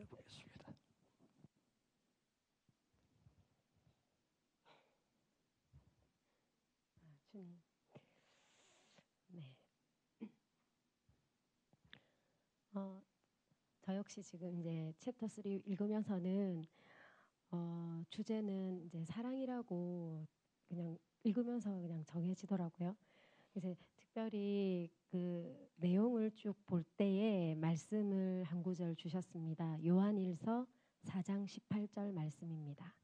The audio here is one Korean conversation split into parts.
기도해 보겠습니다. 주님, 네. 저 역시 지금 이제 챕터 3 읽으면서는 주제는 이제 사랑이라고 그냥 읽으면서 그냥 정해지더라고요. 이제 특별히 그 내용을 쭉 볼 때에 말씀을 한 구절 주셨습니다. 요한일서 4장 18절 말씀입니다.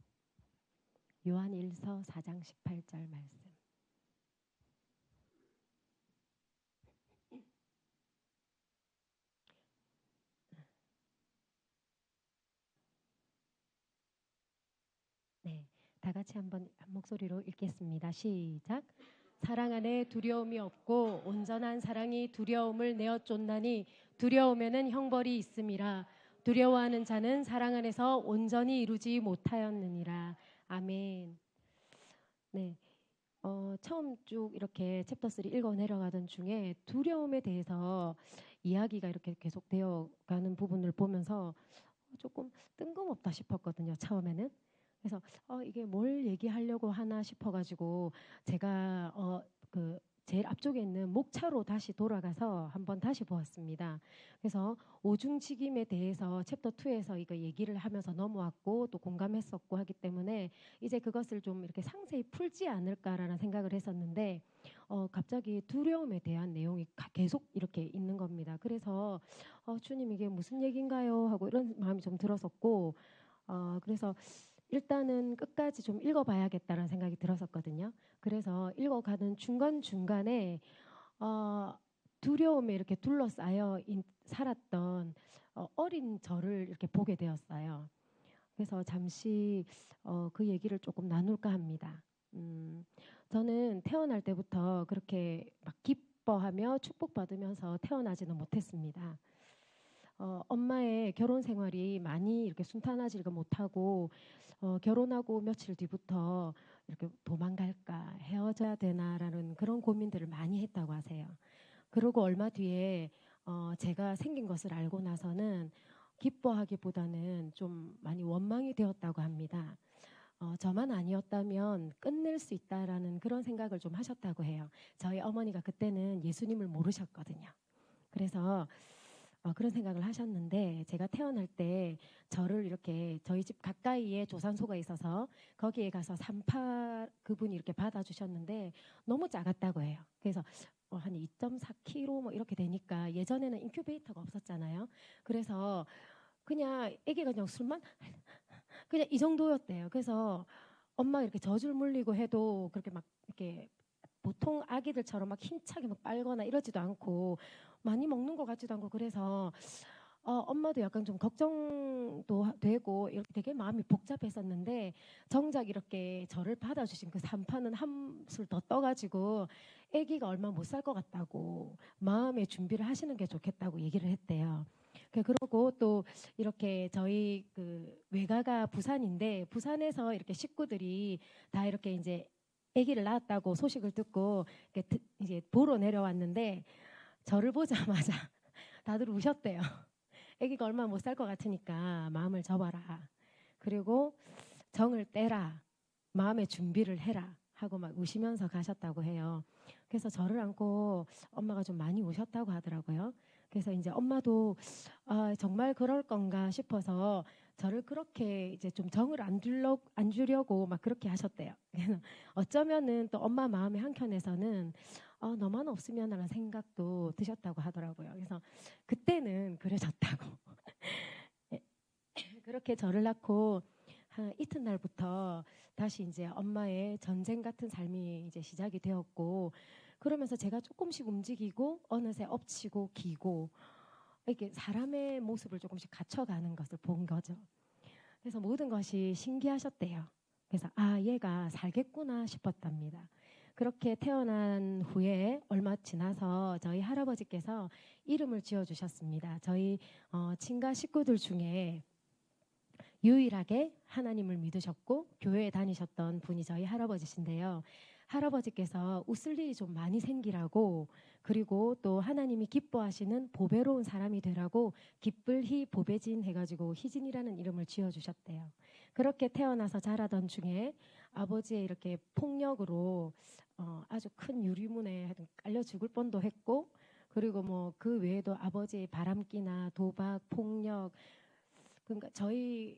요한일서 4장 18절 말씀. 네, 다 같이 한번 한 목소리로 읽겠습니다. 시작. 사랑 안에 두려움이 없고 온전한 사랑이 두려움을 내어 쫓나니 두려움에는 형벌이 있음이라. 두려워하는 자는 사랑 안에서 온전히 이루지 못하였느니라. 아멘. 네, 처음 쭉 이렇게 챕터 3 읽어 내려가던 중에 두려움에 대해서 이야기가 이렇게 계속되어 가는 부분을 보면서 조금 뜬금없다 싶었거든요. 처음에는. 그래서 이게 뭘 얘기하려고 하나 싶어가지고 제가 그 제일 앞쪽에 있는 목차로 다시 돌아가서 한번 다시 보았습니다. 그래서 오중직임에 대해서 챕터 2에서 이거 얘기를 하면서 넘어왔고 또 공감했었고 하기 때문에 이제 그것을 좀 이렇게 상세히 풀지 않을까라는 생각을 했었는데 갑자기 두려움에 대한 내용이 계속 이렇게 있는 겁니다. 그래서 주님 이게 무슨 얘기인가요? 하고 이런 마음이 좀 들었었고 그래서 일단은 끝까지 좀 읽어봐야겠다는 생각이 들었었거든요. 그래서 읽어가는 중간중간에 두려움에 이렇게 둘러싸여 살았던 어린 저를 이렇게 보게 되었어요. 그래서 잠시 그 얘기를 조금 나눌까 합니다. 저는 태어날 때부터 그렇게 막 기뻐하며 축복받으면서 태어나지는 못했습니다. 엄마의 결혼 생활이 많이 이렇게 순탄하지가 못하고 결혼하고 며칠 뒤부터 이렇게 도망갈까 헤어져야 되나라는 그런 고민들을 많이 했다고 하세요. 그러고 얼마 뒤에 제가 생긴 것을 알고 나서는 기뻐하기보다는 좀 많이 원망이 되었다고 합니다. 저만 아니었다면 끝낼 수 있다라는 그런 생각을 좀 하셨다고 해요. 저희 어머니가 그때는 예수님을 모르셨거든요. 그래서 그런 생각을 하셨는데 제가 태어날 때 저를 이렇게 저희 집 가까이에 조산소가 있어서 거기에 가서 산파 그분이 이렇게 받아주셨는데 너무 작았다고 해요. 그래서 한 2.4kg 뭐 이렇게 되니까 예전에는 인큐베이터가 없었잖아요. 그래서 그냥 아기가 그냥 술만 그냥 이 정도였대요. 그래서 엄마 이렇게 젖을 물리고 해도 그렇게 막 이렇게 보통 아기들처럼 막 힘차게 막 빨거나 이러지도 않고 많이 먹는 것 같지도 않고 그래서 엄마도 약간 좀 걱정도 되고 이렇게 되게 마음이 복잡했었는데 정작 이렇게 저를 받아주신 그 산파는 한술 더 떠가지고 아기가 얼마 못 살 것 같다고 마음의 준비를 하시는 게 좋겠다고 얘기를 했대요. 그러고 또 이렇게 저희 그 외가가 부산인데 부산에서 이렇게 식구들이 다 이렇게 이제 아기를 낳았다고 소식을 듣고 이제 보러 내려왔는데 저를 보자마자 다들 우셨대요. 아기가 얼마 못 살 것 같으니까 마음을 접어라. 그리고 정을 떼라. 마음의 준비를 해라. 하고 막 우시면서 가셨다고 해요. 그래서 저를 안고 엄마가 좀 많이 우셨다고 하더라고요. 그래서 이제 엄마도 정말 그럴 건가 싶어서 저를 그렇게 이제 좀 정을 안 주려고 막 그렇게 하셨대요. 어쩌면은 또 엄마 마음의 한켠에서는 너만 없으면 하는 생각도 드셨다고 하더라고요. 그래서 그때는 그러셨다고. 그렇게 저를 낳고 한 이튿날부터 다시 이제 엄마의 전쟁 같은 삶이 이제 시작이 되었고 그러면서 제가 조금씩 움직이고 어느새 엎치고 기고 이렇게 사람의 모습을 조금씩 갖춰가는 것을 본 거죠. 그래서 모든 것이 신기하셨대요. 그래서 얘가 살겠구나 싶었답니다. 그렇게 태어난 후에 얼마 지나서 저희 할아버지께서 이름을 지어주셨습니다. 저희 친가 식구들 중에 유일하게 하나님을 믿으셨고 교회에 다니셨던 분이 저희 할아버지신데요. 할아버지께서 웃을 일이 좀 많이 생기라고, 그리고 또 하나님이 기뻐하시는 보배로운 사람이 되라고 기쁠희 보배진 해가지고 희진이라는 이름을 지어주셨대요. 그렇게 태어나서 자라던 중에 아버지의 이렇게 폭력으로 아주 큰 유리문에 깔려 죽을 뻔도 했고, 그리고 뭐 그 외에도 아버지의 바람기나 도박, 폭력, 그러니까 저희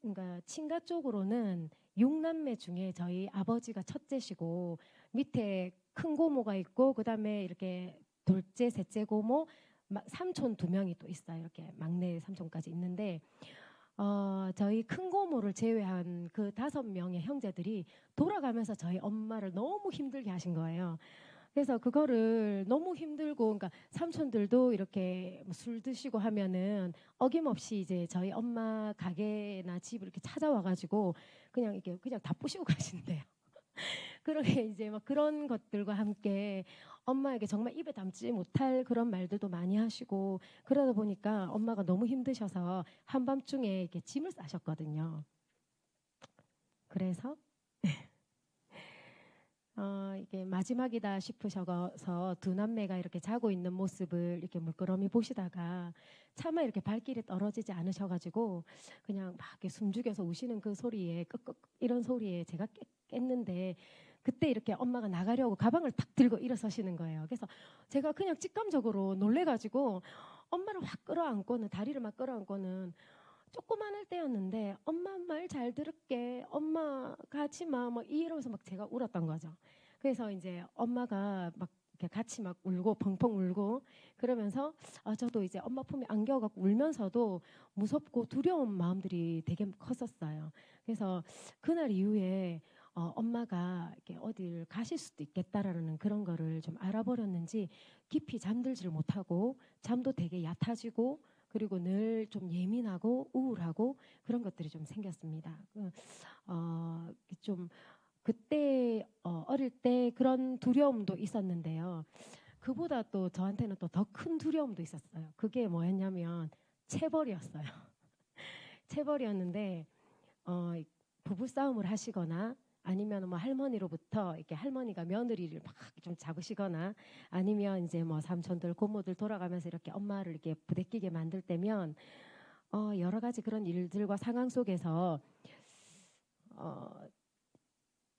그러니까 친가 쪽으로는 6남매 중에 저희 아버지가 첫째시고, 밑에 큰 고모가 있고, 그다음에 이렇게 둘째, 셋째 고모, 삼촌 2명이 또 있어요. 이렇게 막내 삼촌까지 있는데, 저희 큰 고모를 제외한 그 5명의 형제들이 돌아가면서 저희 엄마를 너무 힘들게 하신 거예요. 그래서 그거를 너무 힘들고, 그러니까 삼촌들도 이렇게 뭐술 드시고 하면은 어김없이 이제 저희 엄마 가게나 집을 이렇게 찾아와가지고 그냥 이렇게 그냥 다 부시고 가신대요. 그러게 이제 막 그런 것들과 함께 엄마에게 정말 입에 담지 못할 그런 말들도 많이 하시고, 그러다 보니까 엄마가 너무 힘드셔서 한밤중에 이렇게 짐을 싸셨거든요. 그래서 이게 마지막이다 싶으셔서 2남매가 이렇게 자고 있는 모습을 이렇게 물끄러미 보시다가 차마 이렇게 발길이 떨어지지 않으셔가지고 그냥 막 이렇게 숨죽여서 우시는 그 소리에 끄끄 이런 소리에 제가 깼는데, 그때 이렇게 엄마가 나가려고 가방을 탁 들고 일어서시는 거예요. 그래서 제가 그냥 직감적으로 놀래가지고 엄마를 확 끌어안고는, 다리를 막 끌어안고는, 조그만할 때였는데 엄마 말 잘 들을게, 엄마 가지 마, 뭐 이러면서 막 제가 울었던 거죠. 그래서 이제 엄마가 막 이렇게 같이 막 울고 펑펑 울고 그러면서 저도 이제 엄마 품에 안겨갖고 울면서도 무섭고 두려운 마음들이 되게 컸었어요. 그래서 그날 이후에 엄마가 이렇게 어딜 가실 수도 있겠다라는 그런 거를 좀 알아버렸는지 깊이 잠들지를 못하고 잠도 되게 얕아지고, 그리고 늘 좀 예민하고 우울하고 그런 것들이 좀 생겼습니다. 좀 그때 어릴 때 그런 두려움도 있었는데요. 그보다 또 저한테는 또 더 큰 두려움도 있었어요. 그게 뭐였냐면 체벌이었어요. 체벌이었는데 부부 싸움을 하시거나 아니면 뭐 할머니로부터 이렇게 할머니가 며느리를 막 좀 잡으시거나 아니면 이제 뭐 삼촌들 고모들 돌아가면서 이렇게 엄마를 이렇게 부대끼게 만들 때면 여러 가지 그런 일들과 상황 속에서 어,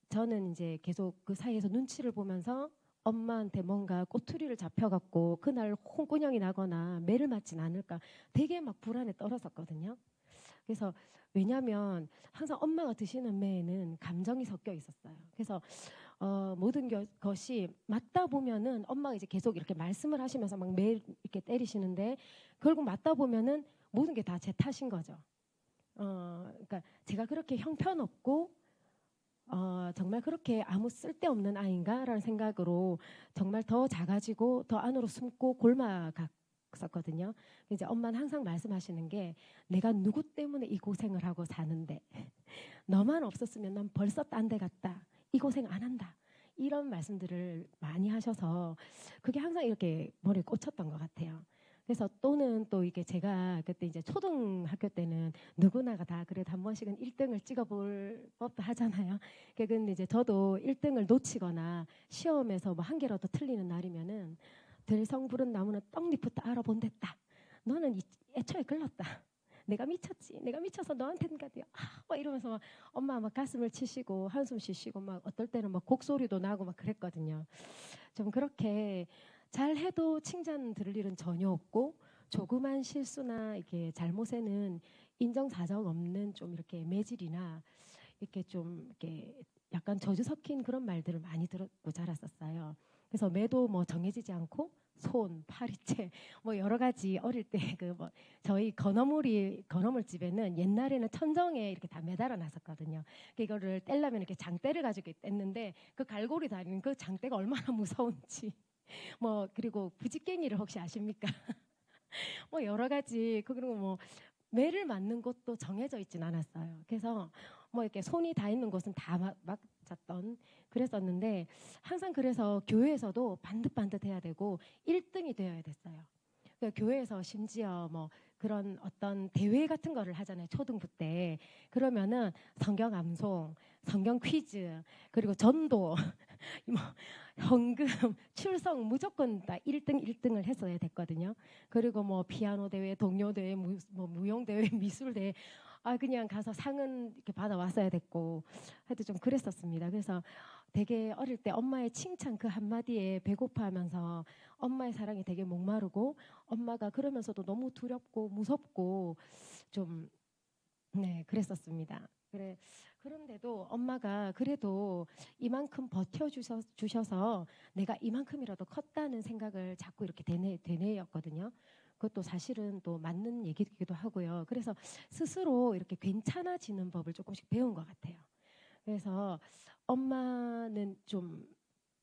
저는 이제 계속 그 사이에서 눈치를 보면서 엄마한테 뭔가 꼬투리를 잡혀갖고 그날 홍군형이 나거나 매를 맞진 않을까 되게 막 불안에 떨었었거든요. 그래서 왜냐하면 항상 엄마가 드시는 매에는 감정이 섞여 있었어요. 그래서 모든 것이 맞다 보면은 엄마가 이제 계속 이렇게 말씀을 하시면서 막 매 이렇게 때리시는데 결국 맞다 보면은 모든 게 다 제 탓인 거죠. 그러니까 제가 그렇게 형편없고 정말 그렇게 아무 쓸데없는 아이인가라는 생각으로 정말 더 작아지고 더 안으로 숨고 골마갔었거든요. 이제 엄마는 항상 말씀하시는 게, 내가 누구 때문에 이 고생을 하고 사는데 너만 없었으면 난 벌써 딴 데 갔다, 이 고생 안 한다, 이런 말씀들을 많이 하셔서 그게 항상 이렇게 머리에 꽂혔던 것 같아요. 그래서 또는 또 이게 제가 그때 이제 초등학교 때는 누구나가 다 그래도 한 번씩은 1등을 찍어볼 법도 하잖아요. 근데 이제 저도 1등을 놓치거나 시험에서 뭐 한 개라도 틀리는 날이면은 들성 부른 나무는 떡잎부터 알아본댔다, 너는 애초에 글렀다, 내가 미쳤지, 내가 미쳐서 너한테는 가도요, 막 이러면서 막 엄마 막 가슴을 치시고 한숨 쉬시고 막 어떨 때는 막 곡소리도 나고 막 그랬거든요. 좀 그렇게 잘해도 칭찬 들을 일은 전혀 없고, 조그만 실수나 이렇게 잘못에는 인정사정 없는 좀 이렇게 매질이나 이렇게 좀 이렇게 약간 저주 섞인 그런 말들을 많이 들었고 자랐었어요. 그래서 매도 뭐 정해지지 않고 손, 파리채 뭐 여러 가지 어릴 때 그 뭐 저희 건어물 집에는 옛날에는 천정에 이렇게 다 매달아 놨었거든요. 이거를 떼려면 이렇게 장대를 가지고 뗐는데 그 갈고리 다니는 그 장대가 얼마나 무서운지 뭐 그리고 부지깽이를 혹시 아십니까? 뭐 여러 가지 그리고 뭐 매를 맞는 곳도 정해져 있진 않았어요. 그래서 뭐 이렇게 손이 다 있는 곳은 다 맞았던 그랬었는데, 항상 그래서 교회에서도 반듯반듯 해야 되고 1등이 되어야 됐어요. 그러니까 교회에서 심지어 뭐 그런 어떤 대회 같은 거를 하잖아요. 초등부 때. 그러면은 성경 암송, 성경 퀴즈, 그리고 전도, 뭐 헌금, 출석 무조건 다 1등, 1등을 했어야 됐거든요. 그리고 뭐 피아노 대회, 동요 대회, 뭐 무용 대회, 미술 대회, 그냥 가서 상은 이렇게 받아왔어야 됐고, 하여튼 좀 그랬었습니다. 그래서 되게 어릴 때 엄마의 칭찬 그 한마디에 배고파하면서 엄마의 사랑이 되게 목마르고, 엄마가 그러면서도 너무 두렵고 무섭고 좀, 네, 그랬었습니다. 그런데도 엄마가 그래도 이만큼 버텨주셔서 내가 이만큼이라도 컸다는 생각을 자꾸 이렇게 되뇌였거든요. 그것도 사실은 또 맞는 얘기이기도 하고요. 그래서 스스로 이렇게 괜찮아지는 법을 조금씩 배운 것 같아요. 그래서 엄마는 좀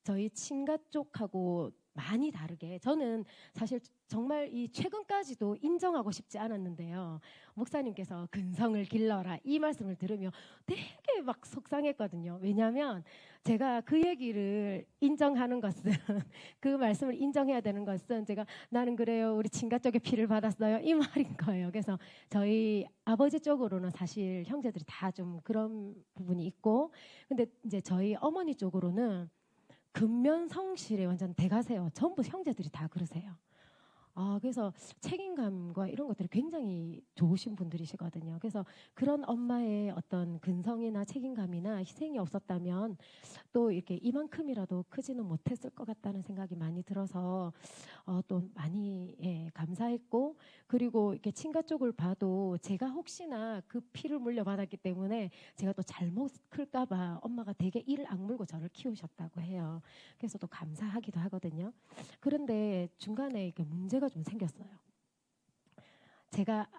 저희 친가 쪽하고 많이 다르게, 저는 사실 정말 이 최근까지도 인정하고 싶지 않았는데요. 목사님께서 근성을 길러라 이 말씀을 들으며 되게 막 속상했거든요. 왜냐하면 제가 그 얘기를 인정하는 것은 그 말씀을 인정해야 되는 것은 제가 나는 그래요 우리 친가 쪽에 피를 받았어요 이 말인 거예요. 그래서 저희 아버지 쪽으로는 사실 형제들이 다 좀 그런 부분이 있고, 근데 이제 저희 어머니 쪽으로는 근면성실에 완전 대가세요. 전부 형제들이 다 그러세요. 그래서 책임감과 이런 것들이 굉장히 좋으신 분들이시거든요. 그래서 그런 엄마의 어떤 근성이나 책임감이나 희생이 없었다면 또 이렇게 이만큼이라도 크지는 못했을 것 같다는 생각이 많이 들어서 또 많이 감사했고, 그리고 이렇게 친가 쪽을 봐도 제가 혹시나 그 피를 물려받았기 때문에 제가 또 잘못 클까봐 엄마가 되게 이를 악물고 저를 키우셨다고 해요. 그래서 또 감사하기도 하거든요. 그런데 중간에 이렇게 문제가 좀 생겼어요. 제가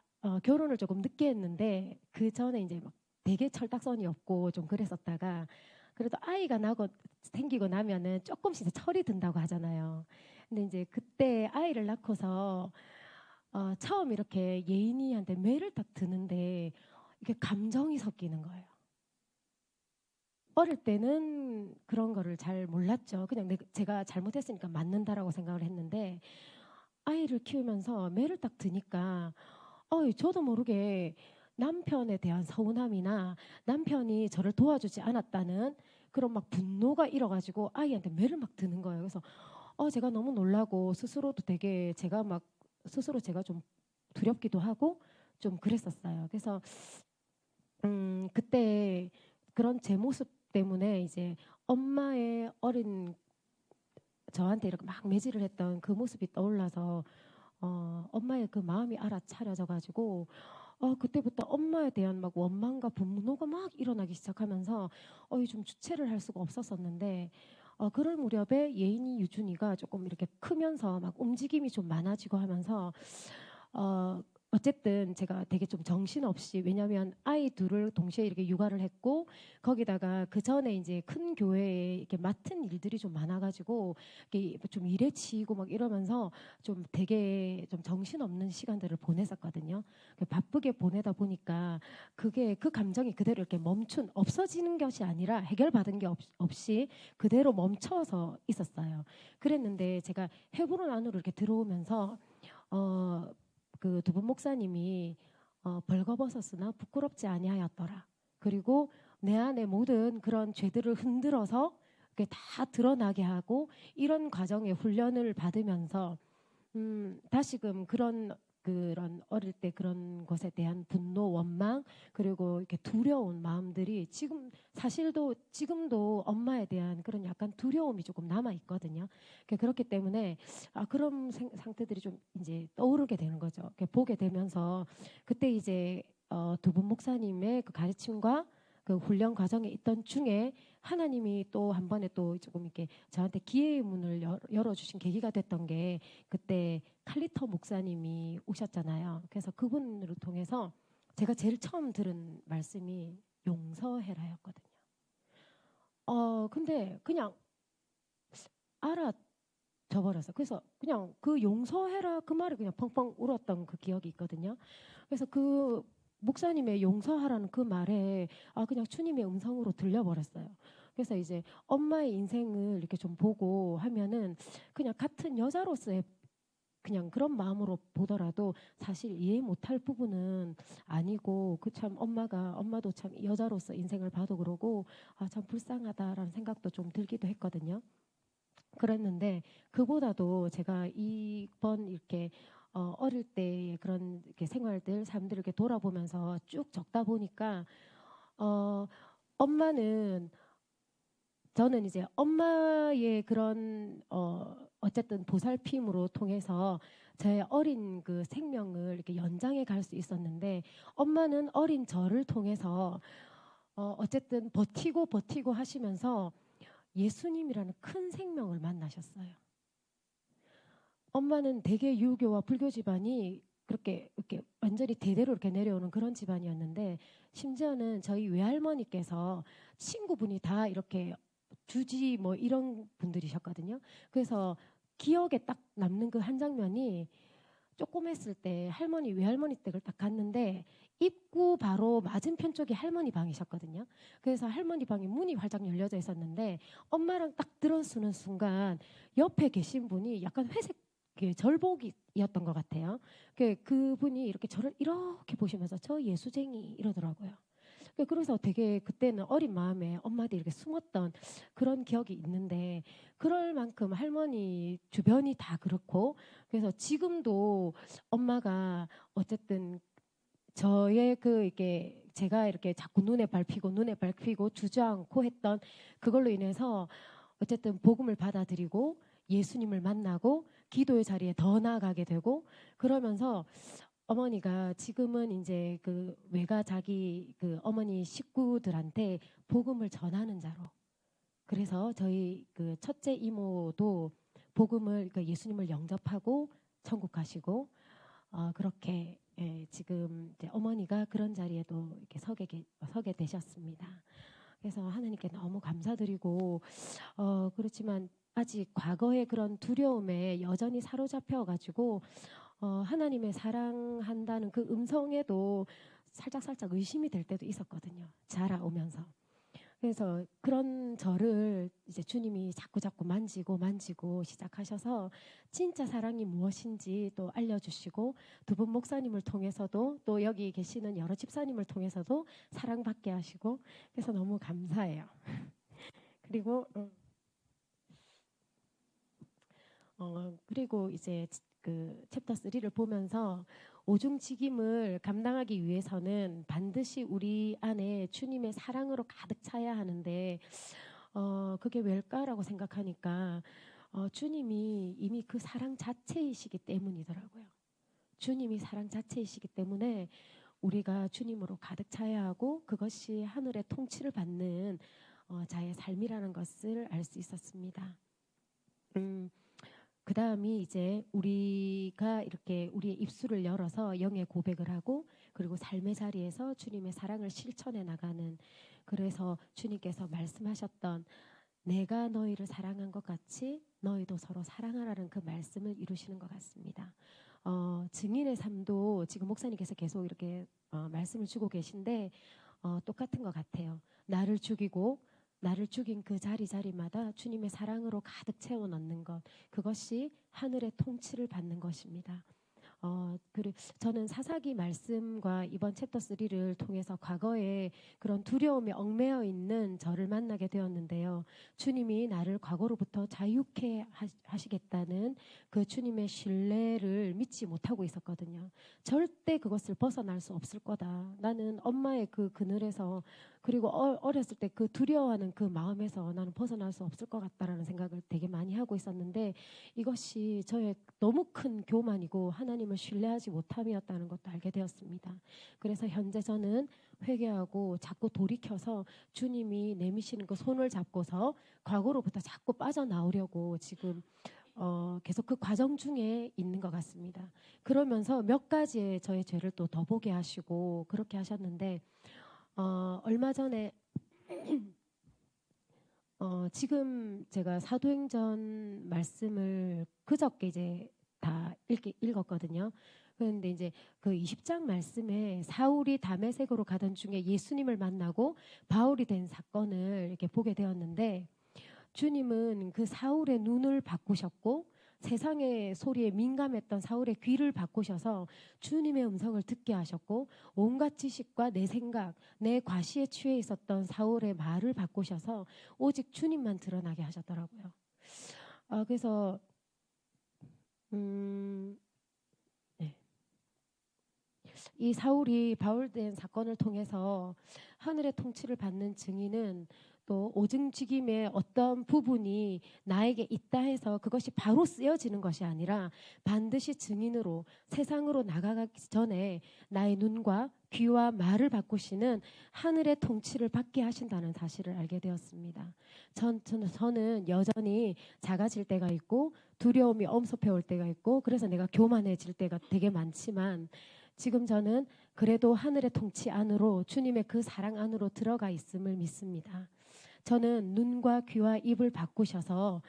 결혼을 조금 늦게 했는데 그 전에 이제 막 되게 철딱선이 없고 좀 그랬었다가, 그래도 아이가 생기고 나면은 조금씩 철이 든다고 하잖아요. 근데 이제 그때 아이를 낳고서 처음 이렇게 예인이한테 매를 딱 드는데 이게 감정이 섞이는 거예요. 어릴 때는 그런 거를 잘 몰랐죠. 그냥 제가 잘못했으니까 맞는다라고 생각을 했는데, 아이를 키우면서 매를 딱 드니까 저도 모르게 남편에 대한 서운함이나 남편이 저를 도와주지 않았다는 그런 막 분노가 일어가지고 아이한테 매를 막 드는 거예요. 그래서 제가 너무 놀라고 스스로도 되게 제가 막 스스로 제가 좀 두렵기도 하고 좀 그랬었어요. 그래서 그때 그런 제 모습 때문에 이제 엄마의 어린 저한테 이렇게 막 매질을 했던 그 모습이 떠올라서 엄마의 그 마음이 알아차려져 가지고 그때부터 엄마에 대한 막 원망과 분노가 막 일어나기 시작하면서 좀 주체를 할 수가 없었었는데, 그럴 무렵에 예인이 유준이가 조금 이렇게 크면서 막 움직임이 좀 많아지고 하면서 어, 어쨌든 제가 되게 좀 정신없이, 왜냐하면 아이 둘을 동시에 이렇게 육아를 했고 거기다가 그 전에 이제 큰 교회에 이렇게 맡은 일들이 좀 많아가지고 이렇게 좀 일에 치이고 막 이러면서 좀 되게 좀 정신없는 시간들을 보냈었거든요. 바쁘게 보내다 보니까 그게 그 감정이 그대로 이렇게 없어지는 것이 아니라 해결받은 게 없이 그대로 멈춰서 있었어요. 그랬는데 제가 헤브론 안으로 이렇게 들어오면서 어, 그 두 분 목사님이 벌거벗었으나 부끄럽지 아니하였더라. 그리고 내 안에 모든 그런 죄들을 흔들어서 그게 다 드러나게 하고, 이런 과정의 훈련을 받으면서 다시금 그런 어릴 때 그런 것에 대한 분노, 원망, 그리고 이렇게 두려운 마음들이 지금도 엄마에 대한 그런 약간 두려움이 조금 남아 있거든요. 그렇기 때문에 그런 상태들이 좀 이제 떠오르게 되는 거죠. 보게 되면서 그때 이제 두 분 목사님의 그 가르침과 그 훈련 과정에 있던 중에 하나님이 또 한 번에 또 조금 이렇게 저한테 기회의 문을 열어주신 계기가 됐던 게, 그때 칼리터 목사님이 오셨잖아요. 그래서 그분을 통해서 제가 제일 처음 들은 말씀이 용서해라였거든요. 근데 그냥 알아져 버렸어. 그래서 그냥 그 용서해라 그 말이 그냥 펑펑 울었던 그 기억이 있거든요. 그래서 그 목사님의 용서하라는 그 말에 그냥 주님의 음성으로 들려버렸어요. 그래서 이제 엄마의 인생을 이렇게 좀 보고 하면은 그냥 같은 여자로서의 그냥 그런 마음으로 보더라도 사실 이해 못할 부분은 아니고 그 참 엄마도 참 여자로서 인생을 봐도 그러고 아, 참 불쌍하다라는 생각도 좀 들기도 했거든요. 그랬는데 그보다도 제가 이번 이렇게 어릴 때의 그런 이렇게 생활들, 삶들을 이렇게 돌아보면서 쭉 적다 보니까 어, 엄마는 저는 이제 엄마의 그런 어쨌든 보살핌으로 통해서 제 어린 그 생명을 이렇게 연장해 갈 수 있었는데 엄마는 어린 저를 통해서 어쨌든 버티고 하시면서 예수님이라는 큰 생명을 만나셨어요. 엄마는 대개 유교와 불교 집안이 그렇게 이렇게 완전히 대대로 이렇게 내려오는 그런 집안이었는데 심지어는 저희 외할머니께서 친구분이 다 이렇게 주지 뭐 이런 분들이셨거든요. 그래서 기억에 딱 남는 그 한 장면이 조금 했을 때 할머니 외할머니 댁을 딱 갔는데 입구 바로 맞은편 쪽이 할머니 방이셨거든요. 그래서 할머니 방에 문이 활짝 열려져 있었는데 엄마랑 딱 들어서는 순간 옆에 계신 분이 약간 회색 절복이었던 것 같아요. 그분이 이렇게 저를 이렇게 보시면서 저 예수쟁이 이러더라고요. 그래서 되게 그때는 어린 마음에 엄마한테 이렇게 숨었던 그런 기억이 있는데 그럴 만큼 할머니 주변이 다 그렇고 그래서 지금도 엄마가 어쨌든 저의 그 이렇게 제가 이렇게 자꾸 눈에 밟히고 주저앉고 했던 그걸로 인해서 어쨌든 복음을 받아들이고 예수님을 만나고 기도의 자리에 더 나아가게 되고 그러면서 어머니가 지금은 이제 그 외가 자기 그 어머니 식구들한테 복음을 전하는 자로 그래서 저희 그 첫째 이모도 복음을 그 예수님을 영접하고 천국 가시고 그렇게 지금 이제 어머니가 그런 자리에도 이렇게 서게 되셨습니다. 그래서 하나님께 너무 감사드리고 그렇지만 아직 과거의 그런 두려움에 여전히 사로잡혀 가지고 하나님의 사랑한다는 그 음성에도 살짝 의심이 될 때도 있었거든요. 자라오면서. 그래서 그런 저를 이제 주님이 자꾸 만지고 시작하셔서 진짜 사랑이 무엇인지 또 알려주시고 두 분 목사님을 통해서도 또 여기 계시는 여러 집사님을 통해서도 사랑받게 하시고 그래서 너무 감사해요. 그리고 그리고 이제 그 챕터 3를 보면서 오중직임을 감당하기 위해서는 반드시 우리 안에 주님의 사랑으로 가득 차야 하는데 그게 왜일까라고 생각하니까 주님이 이미 그 사랑 자체이시기 때문이더라고요. 주님이 사랑 자체이시기 때문에 우리가 주님으로 가득 차야 하고 그것이 하늘의 통치를 받는 자의 삶이라는 것을 알 수 있었습니다. 그 다음이 이제 우리가 이렇게 우리의 입술을 열어서 영의 고백을 하고 그리고 삶의 자리에서 주님의 사랑을 실천해 나가는 그래서 주님께서 말씀하셨던 내가 너희를 사랑한 것 같이 너희도 서로 사랑하라는 그 말씀을 이루시는 것 같습니다. 증인의 삶도 지금 목사님께서 계속 이렇게 말씀을 주고 계신데 똑같은 것 같아요. 나를 죽인 그 자리마다 주님의 사랑으로 가득 채워 넣는 것 그것이 하늘의 통치를 받는 것입니다. 그리고 저는 사사기 말씀과 이번 챕터 3를 통해서 과거에 그런 두려움에 얽매여 있는 저를 만나게 되었는데요. 주님이 나를 과거로부터 자유케 하시겠다는 그 주님의 신뢰를 믿지 못하고 있었거든요. 절대 그것을 벗어날 수 없을 거다. 나는 엄마의 그 그늘에서 그리고 어렸을 때 그 두려워하는 그 마음에서 나는 벗어날 수 없을 것 같다라는 생각을 되게 많이 하고 있었는데 이것이 저의 너무 큰 교만이고 하나님을 신뢰하지 못함이었다는 것도 알게 되었습니다. 그래서 현재 저는 회개하고 자꾸 돌이켜서 주님이 내미시는 그 손을 잡고서 과거로부터 자꾸 빠져나오려고 지금 계속 그 과정 중에 있는 것 같습니다. 그러면서 몇 가지의 저의 죄를 또 더 보게 하시고 그렇게 하셨는데 얼마 전에 지금 제가 사도행전 말씀을 그저께 이제 다 읽었거든요. 그런데 이제 그 20장 말씀에 사울이 다메섹으로 가던 중에 예수님을 만나고 바울이 된 사건을 이렇게 보게 되었는데 주님은 그 사울의 눈을 바꾸셨고 세상의 소리에 민감했던 사울의 귀를 바꾸셔서 주님의 음성을 듣게 하셨고, 온갖 지식과 내 생각, 내 과시에 취해 있었던 사울의 말을 바꾸셔서 오직 주님만 드러나게 하셨더라고요. 그래서 네. 이 사울이 바울된 사건을 통해서 하늘의 통치를 받는 증인은 또 오증직임의 어떤 부분이 나에게 있다 해서 그것이 바로 쓰여지는 것이 아니라 반드시 증인으로 세상으로 나가기 전에 나의 눈과 귀와 말을 바꾸시는 하늘의 통치를 받게 하신다는 사실을 알게 되었습니다. 저는 여전히 작아질 때가 있고 두려움이 엄습해 올 때가 있고 그래서 내가 교만해질 때가 되게 많지만, 지금 저는 그래도 하늘의 통치 안으로, 주님의 그 사랑 안으로 들어가 있음을 믿습니다. 저는 눈과 귀와 입을 바꾸셔서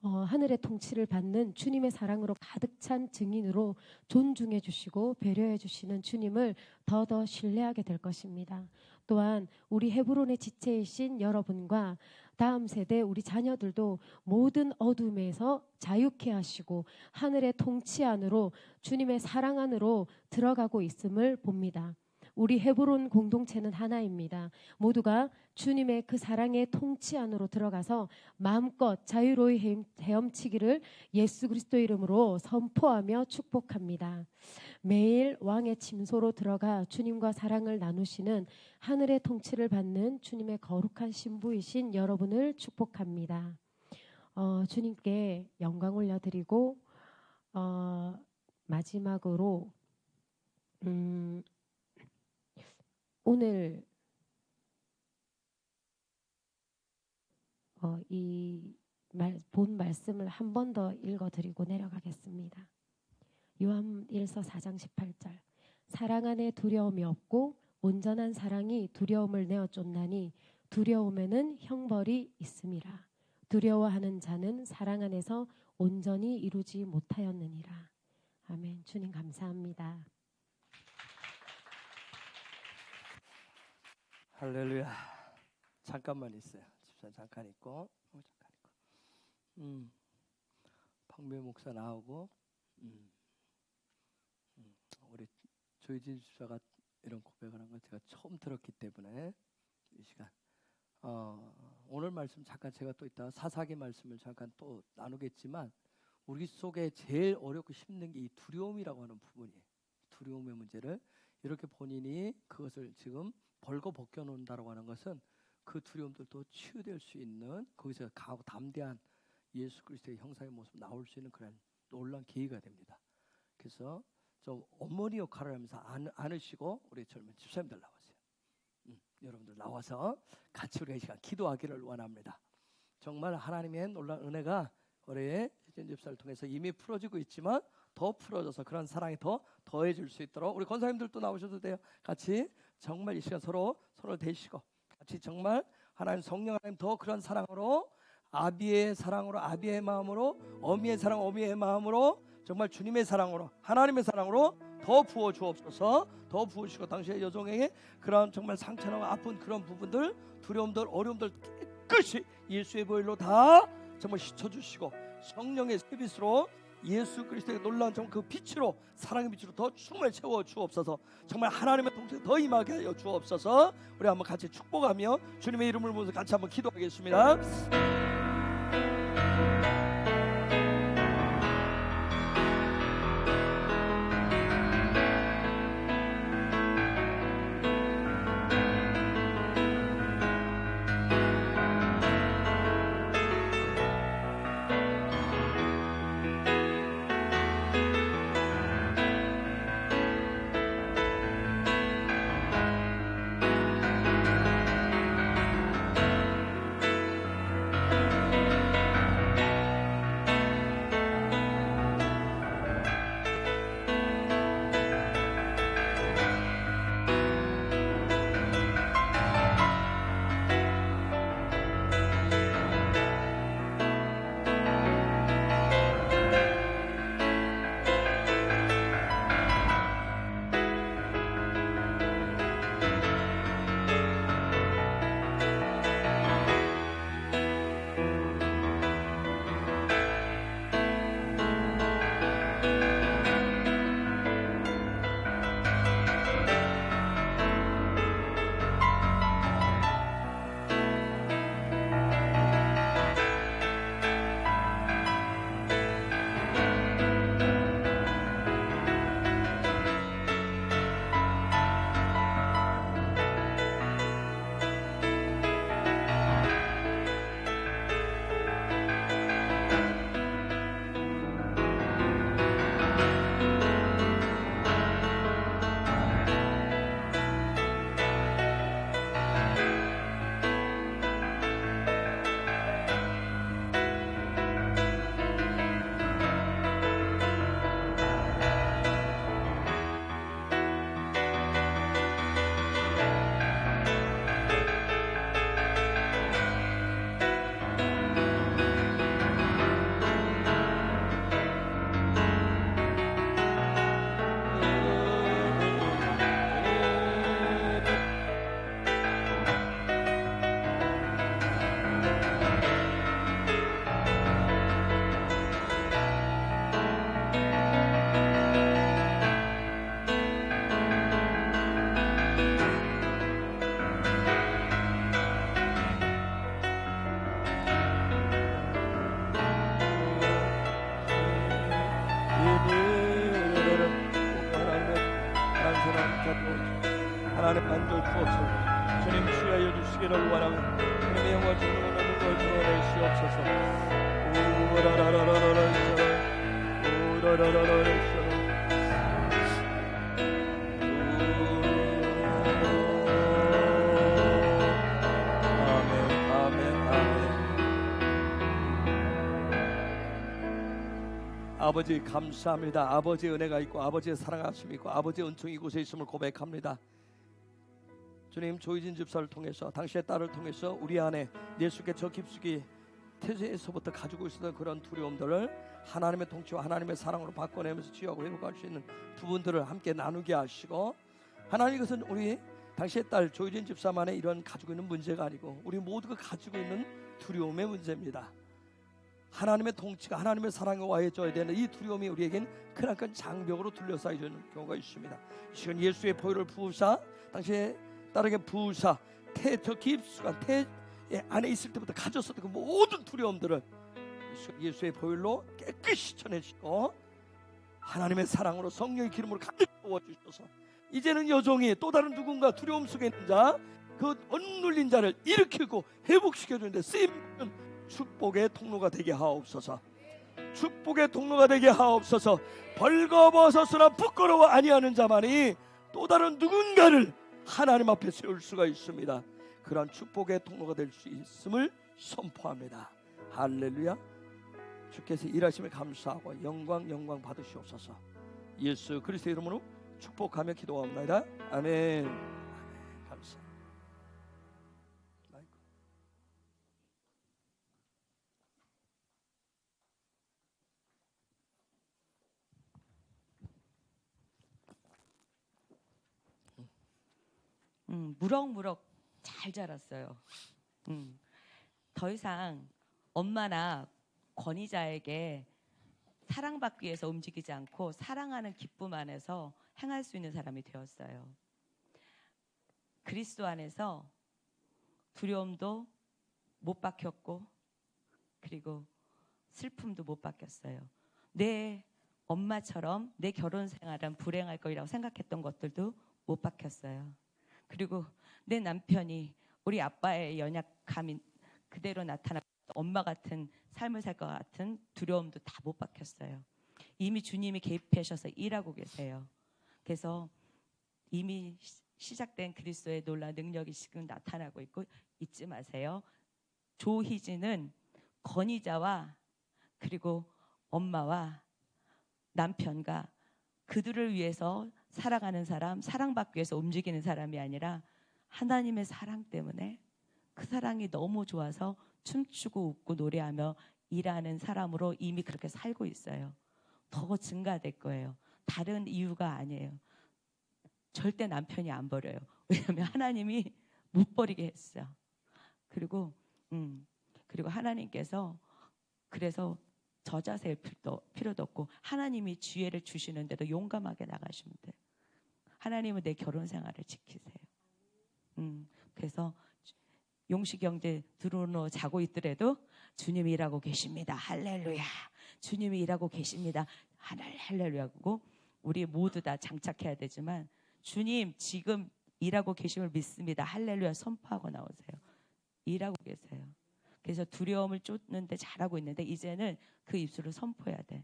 하늘의 통치를 받는 주님의 사랑으로 가득 찬 증인으로 존중해 주시고 배려해 주시는 주님을 더더 신뢰하게 될 것입니다. 또한 우리 헤브론의 지체이신 여러분과 다음 세대 우리 자녀들도 모든 어둠에서 자유케 하시고 하늘의 통치 안으로, 주님의 사랑 안으로 들어가고 있음을 봅니다. 우리 헤브론 공동체는 하나입니다. 모두가 주님의 그 사랑의 통치 안으로 들어가서 마음껏 자유로이 헤엄치기를 예수 그리스도 이름으로 선포하며 축복합니다. 매일 왕의 침소로 들어가 주님과 사랑을 나누시는 하늘의 통치를 받는 주님의 거룩한 신부이신 여러분을 축복합니다. 주님께 영광 올려드리고 마지막으로 오늘 본 말씀을 한 번 더 읽어드리고 내려가겠습니다. 요한일서 4장 18절. 사랑 안에 두려움이 없고 온전한 사랑이 두려움을 내어 쫓나니 두려움에는 형벌이 있음이라. 두려워하는 자는 사랑 안에서 온전히 이루지 못하였느니라. 아멘. 주님 감사합니다. 할렐루야. 잠깐만 있어요. 집사 잠깐 있고, 박매 목사 나오고, 우리 조희진 집사가 이런 고백을 한 걸 제가 처음 들었기 때문에 이 시간 오늘 말씀 잠깐 제가 또 이따 사사기 말씀을 잠깐 또 나누겠지만, 우리 속에 제일 어렵고 힘든 게 이 두려움이라고 하는 부분이에요. 두려움의 문제를 이렇게 본인이 그것을 지금 벌거 벗겨 놓는다라고 하는 것은 그 두려움들도 치유될 수 있는, 거기서 강하고 담대한 예수 그리스도의 형상의 모습 나올 수 있는 그런 놀라운 계기가 됩니다. 그래서 좀 어머니 역할을 하면서 안으시고 우리 젊은 집사님들 나오세요. 여러분들 나와서 같이 우리가 이 시간 기도하기를 원합니다. 정말 하나님의 놀라운 은혜가 우리 희진 집사를 통해서 이미 풀어지고 있지만 더 풀어져서 그런 사랑이 더 더해질 수 있도록 우리 권사님들도 나오셔도 돼요. 같이 정말 이 시간 서로 손을 대시고 같이 정말 하나님 성령 하나님 더 그런 사랑으로, 아비의 사랑으로 아비의 마음으로, 어미의 사랑 어미의 마음으로, 정말 주님의 사랑으로 하나님의 사랑으로 더 부어 주옵소서. 더 부으시고 당신의 여종에게 그런 정말 상처나고 아픈 그런 부분들, 두려움들, 어려움들 깨끗이 예수의 보혈로 다 정말 씻어주시고 성령의 세빛으로 예수 그리스도의 놀라운 정말 그 빛으로, 사랑의 빛으로 더 충분히 채워 주옵소서. 정말 하나님의 통치에 더 임하게 하여 주옵소서. 우리 한번 같이 축복하며 주님의 이름을 모여서 같이 한번 기도하겠습니다. 사랑 잡고 하나님 만져 주옵소서. 주님 취하여 주시기를 원하는 주님의 영광 주는 걸 드러내시옵소서. 아버지 감사합니다. 아버지의 은혜가 있고 아버지의 사랑하심이 있고 아버지의 은총이 이곳에 있음을 고백합니다. 주님, 조희진 집사를 통해서 당신의 딸을 통해서 우리 안에 예수께 저 깊숙이 태생에서부터 가지고 있었던 그런 두려움들을 하나님의 통치와 하나님의 사랑으로 바꿔내면서 치유하고 회복할 수 있는 부분들을 함께 나누게 하시고, 하나님, 이것은 우리 당신의 딸 조희진 집사만의 이런 가지고 있는 문제가 아니고 우리 모두가 가지고 있는 두려움의 문제입니다. 하나님의 통치가 하나님의 사랑에 와해져야 되는 이 두려움이 우리에겐 크나큰 장벽으로 둘러싸이는 경우가 있습니다. 이 시간 예수의 보혈을 부으사 당신의 딸에게 부으사 저 깊숙한 태 안에 있을 때부터 가졌었던 그 모든 두려움들을 예수의 보혈로 깨끗이 쳐내시고 하나님의 사랑으로 성령의 기름으로 가득 부어주셔서 이제는 여종이 또 다른 누군가 두려움 속에 있는 자, 그 억눌린 자를 일으키고 회복시켜주는데 쓰임받는 축복의 통로가 되게 하옵소서. 축복의 통로가 되게 하옵소서. 벌거벗었으나 부끄러워 아니하는 자만이 또 다른 누군가를 하나님 앞에 세울 수가 있습니다. 그런 축복의 통로가 될 수 있음을 선포합니다. 할렐루야. 주께서 일하심에 감사하고 영광 받으시옵소서. 예수 그리스도의 이름으로 축복하며 기도합니다. 아멘. 감사합니다. 무럭무럭 잘 자랐어요. 더 이상 엄마나 권위자에게 사랑받기 위해서 움직이지 않고 사랑하는 기쁨 안에서 행할 수 있는 사람이 되었어요. 그리스도 안에서 두려움도 못 박혔고 그리고 슬픔도 못 박혔어요. 내 엄마처럼 내 결혼 생활은 불행할 거라고 생각했던 것들도 못 박혔어요. 그리고 내 남편이 우리 아빠의 연약함이 그대로 나타나 엄마 같은 삶을 살 것 같은 두려움도 다 못 박혔어요. 이미 주님이 개입하셔서 일하고 계세요. 그래서 이미 시작된 그리스도의 놀라운 능력이 지금 나타나고 있고, 잊지 마세요. 조희진은 권위자와 그리고 엄마와 남편과 그들을 위해서 살아가는 사람, 사랑받기 위해서 움직이는 사람이 아니라 하나님의 사랑 때문에 그 사랑이 너무 좋아서 춤추고 웃고 노래하며 일하는 사람으로 이미 그렇게 살고 있어요. 더 증가될 거예요. 다른 이유가 아니에요. 절대 남편이 안 버려요. 왜냐하면 하나님이 못 버리게 했어. 그리고 하나님께서 그래서 저자세일 필요도 없고 하나님이 기회를 주시는데도 용감하게 나가시면 돼요. 하나님은 내 결혼 생활을 지키세요. 그래서 용시경제 들어오는 자고 있더라도 주님이 일하고 계십니다. 할렐루야. 주님이 일하고 계십니다. 할렐루야고 우리 모두 다 장착해야 되지만 주님 지금 일하고 계심을 믿습니다. 할렐루야 선포하고 나오세요. 일하고 계세요. 그래서 두려움을 쫓는데 잘하고 있는데 이제는 그 입술을 선포해야 돼.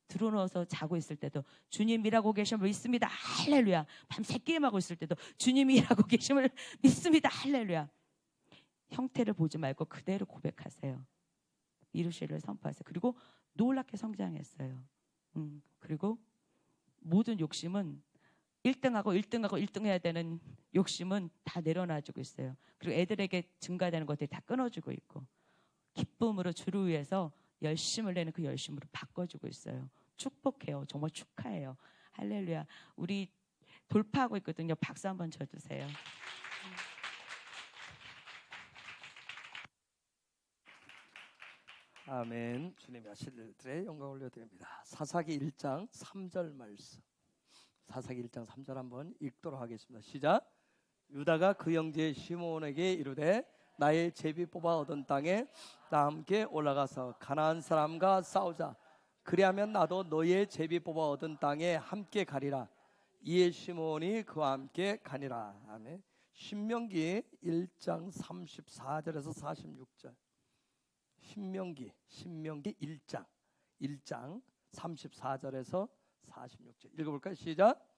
들어누워서 자고 있을 때도 주님 일하고 계심을 믿습니다. 할렐루야. 밤새 게임하고 있을 때도 주님이 일하고 계심을 믿습니다. 할렐루야. 형태를 보지 말고 그대로 고백하세요. 이루시를 선포하세요. 그리고 놀랍게 성장했어요. 그리고 모든 욕심은 1등 해야 되는 욕심은 다 내려놔주고 있어요. 그리고 애들에게 증가되는 것들이 다 끊어주고 있고 기쁨으로 주를 위해서 열심을 내는 그 열심으로 바꿔주고 있어요. 축복해요. 정말 축하해요. 할렐루야. 우리 돌파하고 있거든요. 박수 한번 쳐주세요. 아멘. 주님의 하실 일들에 영광 올려드립니다. 사사기 1장 3절 말씀. 사사기 1장 3절 한번 읽도록 하겠습니다. 시작. 유다가 그 형제 시므온에게 이르되 나의 제비 뽑아 얻은 땅에 나 함께 올라가서 가나안 사람과 싸우자. 그리하면 나도 너의 제비 뽑아 얻은 땅에 함께 가리라. 이에 시몬이 그와 함께 가니라. 아멘. 신명기 1장 34절에서 46절. 신명기 1장 34절에서 46절 읽어볼까요? 시작.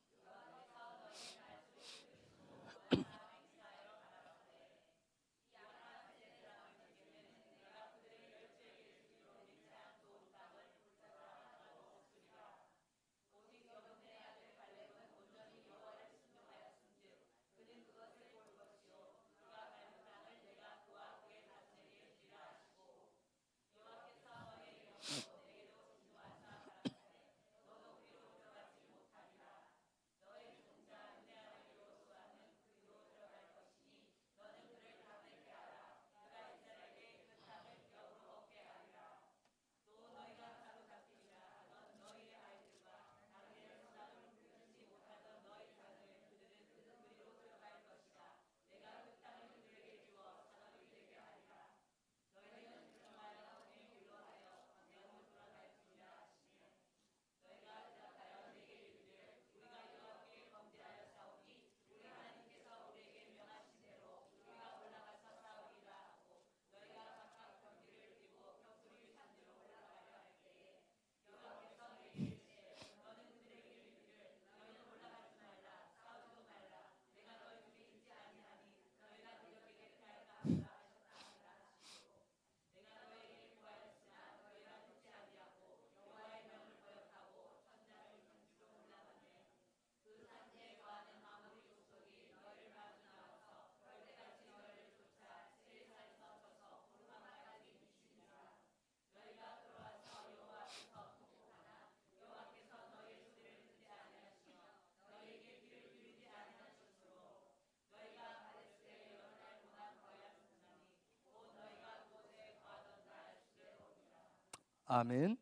아멘.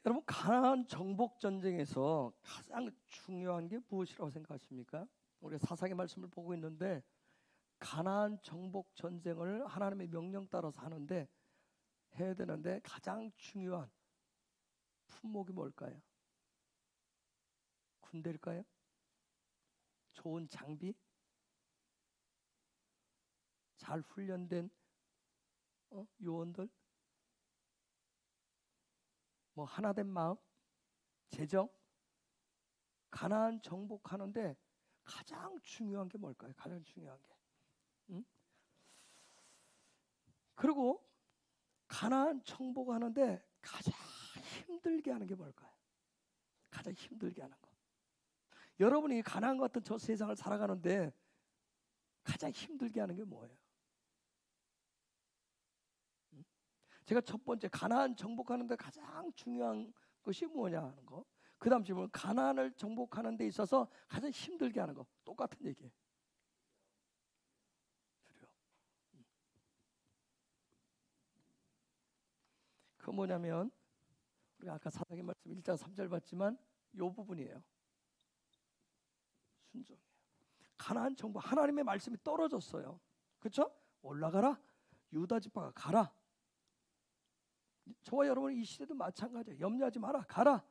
여러분, 가나안 정복 전쟁에서 가장 중요한 게 무엇이라고 생각하십니까? 우리 사사기 말씀을 보고 있는데 가나안 정복 전쟁을 하나님의 명령 따라서 하는데 해야 되는데 가장 중요한 품목이 뭘까요? 군대일까요? 좋은 장비? 잘 훈련된 요원들? 뭐 하나된 마음? 재정? 가나안 정복하는데 가장 중요한 게 뭘까요? 가장 중요한 게. 그리고 가나안 정복하는데 가장 힘들게 하는 게 뭘까요? 가장 힘들게 하는 거. 여러분이 가나안 같은 저 세상을 살아가는데 가장 힘들게 하는 게 뭐예요? 제가 첫 번째 가나안 정복하는데 가장 중요한 것이 뭐냐 하는 거. 그 다음 질문, 가나안을 정복하는 데 있어서 가장 힘들게 하는 거. 똑같은 얘기예요. 그 뭐냐면 우리가 아까 사사기 말씀 1장 3절 봤지만 요 부분이에요. 순종이에요. 가나안 정복, 하나님의 말씀이 떨어졌어요. 그렇죠? 올라가라. 유다 지파가 가라. 저와 여러분 이 시대도 마찬가지예요. 염려하지 마라. 가라.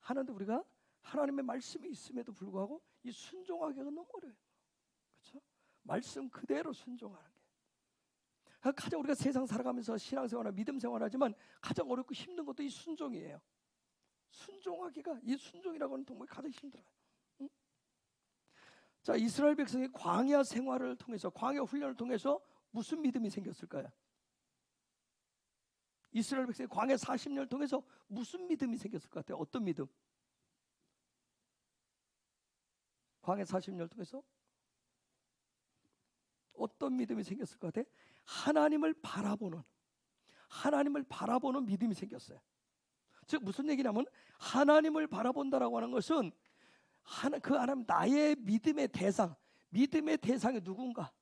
하는데 우리가 하나님의 말씀이 있음에도 불구하고 이 순종하기가 너무 어려워요. 그렇죠? 말씀 그대로 순종하는 게. 가장 우리가 세상 살아가면서 신앙생활이나 믿음 생활하지만 가장 어렵고 힘든 것도 이 순종이에요. 순종하기가, 이 순종이라고 하는 동물이 가장 힘들어요. 응? 자, 이스라엘 백성이 광야 생활을 통해서, 광야 훈련을 통해서 무슨 믿음이 생겼을까요? 이스라엘 백성이 광야 40년을 통해서 무슨 믿음이 생겼을 것 같아요? 어떤 믿음? 광야 40년을 통해서 어떤 믿음이 생겼을 것 같아요? 하나님을 바라보는 믿음이 생겼어요. 즉 무슨 얘기냐면 하나님을 바라본다라고 하는 것은 그 하나님, 나의 믿음의 대상이 누군가,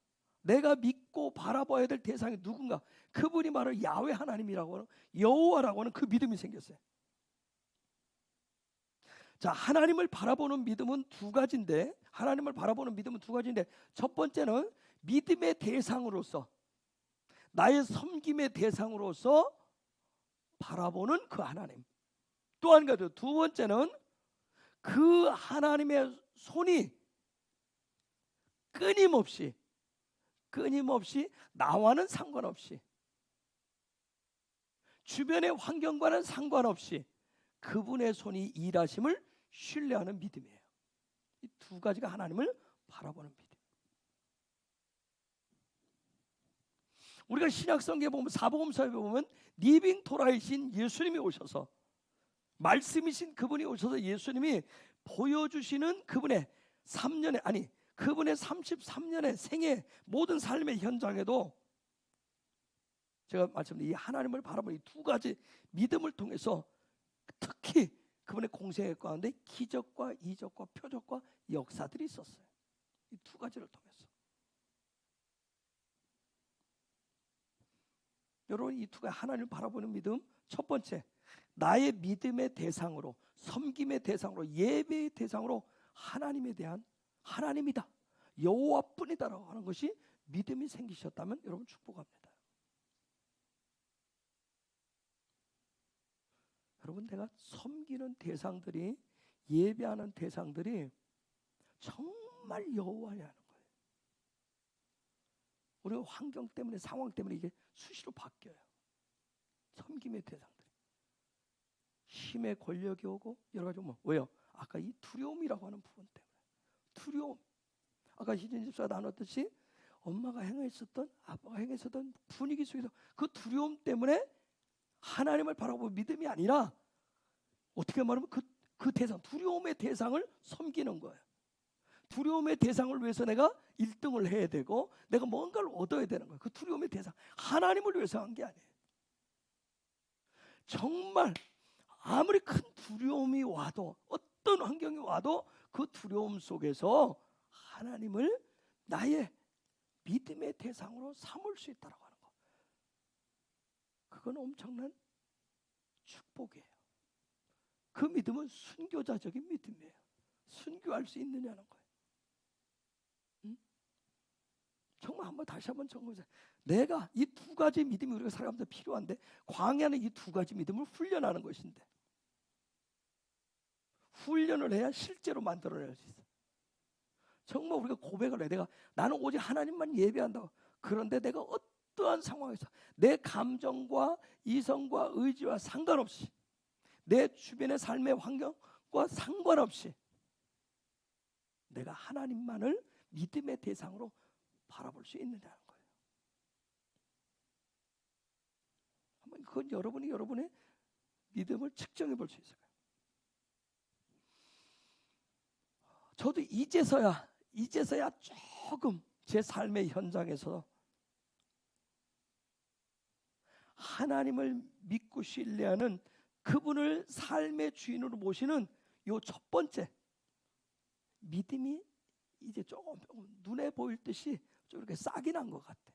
내가 믿고 바라봐야 될 대상이 누군가, 그분이 바로 야훼 하나님이라고 하는, 여호와라고 하는 그 믿음이 생겼어요. 자, 하나님을 바라보는 믿음은 두 가지인데, 첫 번째는 믿음의 대상으로서, 나의 섬김의 대상으로서 바라보는 그 하나님. 또 한 가지, 두 번째는 그 하나님의 손이 끊임없이 나와는 상관없이 주변의 환경과는 상관없이 그분의 손이 일하심을 신뢰하는 믿음이에요. 이 두 가지가 하나님을 바라보는 믿음. 우리가 신약성경에 보면 사복음서에 보면 리빙 토라이신 예수님이 오셔서 말씀이신 그분이 오셔서 예수님이 보여주시는 그분의 33년의 생애 모든 삶의 현장에도 제가 말씀드린 이 하나님을 바라보는 이 두 가지 믿음을 통해서 특히 그분의 공생애 가운데 기적과 이적과 표적과 역사들이 있었어요. 이 두 가지를 통해서. 여러분, 이 두 가지 하나님을 바라보는 믿음, 첫 번째, 나의 믿음의 대상으로, 섬김의 대상으로, 예배의 대상으로 하나님에 대한 하나님이다, 여호와뿐이다라고 하는 것이 믿음이 생기셨다면 여러분 축복합니다. 여러분, 내가 섬기는 대상들이, 예배하는 대상들이 정말 여호와냐는 거예요. 우리가 환경 때문에, 상황 때문에 이게 수시로 바뀌어요. 섬김의 대상들이 힘의 권력이 오고 여러 가지 뭐 왜요? 아까 이 두려움이라고 하는 부분 때문에. 두려움. 아까 희진 집사가 나눴듯이 엄마가 행했었던, 아빠가 행했었던 분위기 속에서 그 두려움 때문에 하나님을 바라보고 믿음이 아니라 어떻게 말하면 그 대상, 두려움의 대상을 섬기는 거예요. 두려움의 대상을 위해서 내가 1등을 해야 되고 내가 뭔가를 얻어야 되는 거예요. 그 두려움의 대상, 하나님을 위해서 한 게 아니에요. 정말 아무리 큰 두려움이 와도, 어떤 환경이 와도 그 두려움 속에서 하나님을 나의 믿음의 대상으로 삼을 수 있다고 하는 거. 그건 엄청난 축복이에요. 그 믿음은 순교자적인 믿음이에요. 순교할 수 있느냐는 거예요. 정말 다시 한번 정거해서 내가 이 두 가지 믿음이 우리가 살아가면서 필요한데, 광야는 이 두 가지 믿음을 훈련하는 것인데, 훈련을 해야 실제로 만들어낼 수 있어요. 정말 우리가 고백을 해. 나는 오직 하나님만 예배한다고. 그런데 내가 어떠한 상황에서 내 감정과 이성과 의지와 상관없이, 내 주변의 삶의 환경과 상관없이 내가 하나님만을 믿음의 대상으로 바라볼 수 있느냐는 거예요. 한번 그건 여러분의 믿음을 측정해 볼 수 있어요. 저도 이제서야 조금 제 삶의 현장에서 하나님을 믿고 신뢰하는 그분을 삶의 주인으로 모시는 요 첫 번째 믿음이 이제 조금 눈에 보일 듯이 좀 이렇게 싹이 난 것 같아요.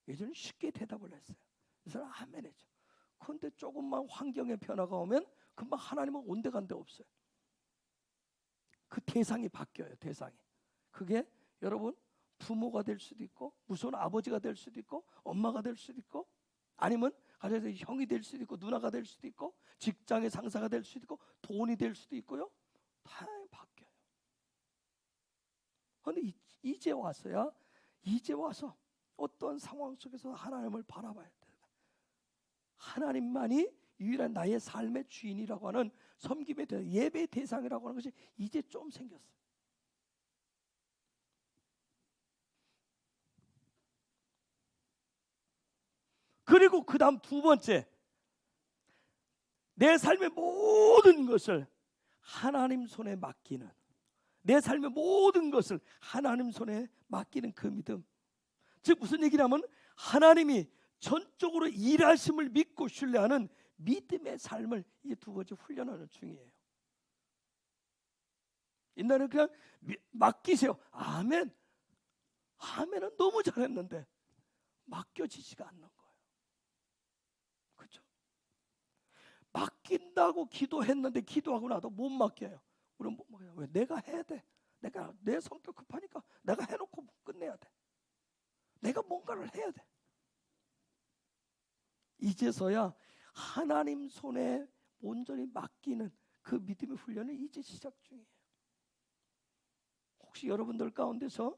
예전에 쉽게 대답을 했어요. 그래서 아멘 했죠. 그런데 조금만 환경의 변화가 오면 금방 하나님은 온데간데 없어요. 그 대상이 바뀌어요. 대상이. 그게 여러분 부모가 될 수도 있고, 무서운 아버지가 될 수도 있고, 엄마가 될 수도 있고, 아니면 가정에서 형이 될 수도 있고, 누나가 될 수도 있고, 직장의 상사가 될 수도 있고, 돈이 될 수도 있고요. 다 바뀌어요. 그런데 이제 와서 어떤 상황 속에서 하나님을 바라봐야 돼요. 하나님만이 유일한 나의 삶의 주인이라고 하는 섬김의 대상, 예배의 대상이라고 하는 것이 이제 좀 생겼어요. 그리고 그 다음 두 번째, 내 삶의 모든 것을 하나님 손에 맡기는, 내 삶의 모든 것을 하나님 손에 맡기는 그 믿음. 즉 무슨 얘기냐면 하나님이 전적으로 일하심을 믿고 신뢰하는 믿음의 삶을 이제 두 번째 훈련하는 중이에요. 옛날에 그냥 맡기세요. 아멘. 아멘은 너무 잘했는데 맡겨지지가 않는 거예요. 그렇죠? 맡긴다고 기도했는데 기도하고 나도 못 맡겨요. 우리는 못 맡겨요. 왜? 내가 해야 돼. 내가 내 성격 급하니까 내가 해놓고 끝내야 돼. 내가 뭔가를 해야 돼. 이제서야 하나님 손에 온전히 맡기는 그 믿음의 훈련은 이제 시작 중이에요. 혹시 여러분들 가운데서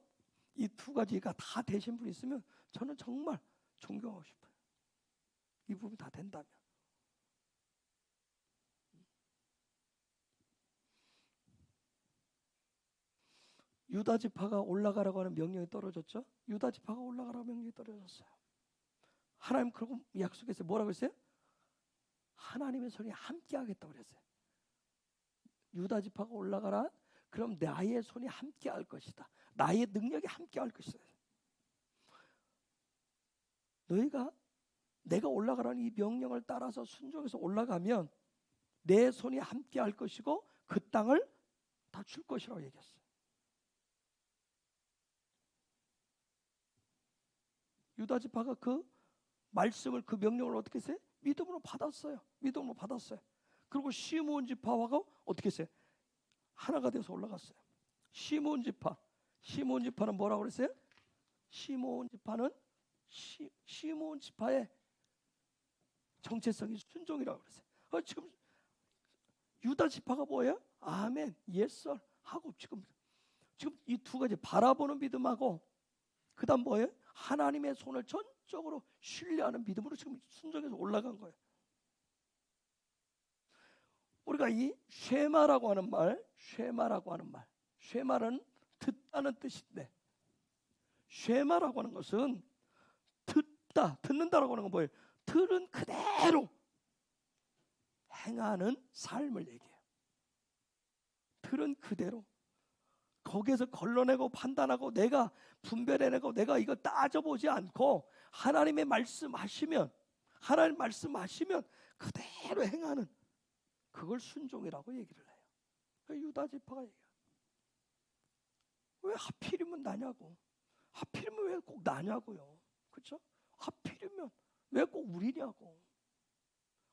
이 두 가지가 다 되신 분이 있으면 저는 정말 존경하고 싶어요. 이 부분이 다 된다면. 유다 지파가 올라가라고 하는 명령이 떨어졌죠. 유다 지파가 올라가라고 명령이 떨어졌어요. 하나님 그러고 약속했어요. 뭐라고 했어요? 하나님의 손이 함께 하겠다고 그랬어요. 유다 지파가 올라가라. 그럼 나의 손이 함께 할 것이다. 나의 능력이 함께 할 것이다. 너희가 내가 올라가라는 이 명령을 따라서 순종해서 올라가면 내 손이 함께 할 것이고 그 땅을 다 줄 것이라고 얘기했어요. 유다 지파가 그 말씀을, 그 명령을 어떻게 했어요? 믿음으로 받았어요. 믿음으로 받았어요. 그리고 시므온 지파하고 어떻게 했어요? 하나가 돼서 올라갔어요. 시므온 지파는 뭐라고 그랬어요? 시므온 지파의 정체성이 순종이라고 그랬어요. 지금 유다 지파가 뭐예요? 아멘, 예썰 하고 지금 이 두 가지 바라보는 믿음하고 그다음 뭐예요? 하나님의 손을 전적으로 신뢰하는 믿음으로 지금 순종해서 올라간 거예요. 우리가 이 쉐마라고 하는 말, 쉐마는 듣다는 뜻인데, 쉐마라고 하는 것은 듣는다라고 하는 건 뭐예요? 들은 그대로 행하는 삶을 얘기해요. 들은 그대로. 거기에서 걸러내고 판단하고 내가 분별해내고 내가 이거 따져보지 않고 하나님 말씀하시면 그대로 행하는, 그걸 순종이라고 얘기를 해요. 유다 지파가 얘기해요. 왜 하필이면 나냐고. 하필이면 왜 꼭 나냐고요. 그렇죠? 하필이면 왜 꼭 우리냐고.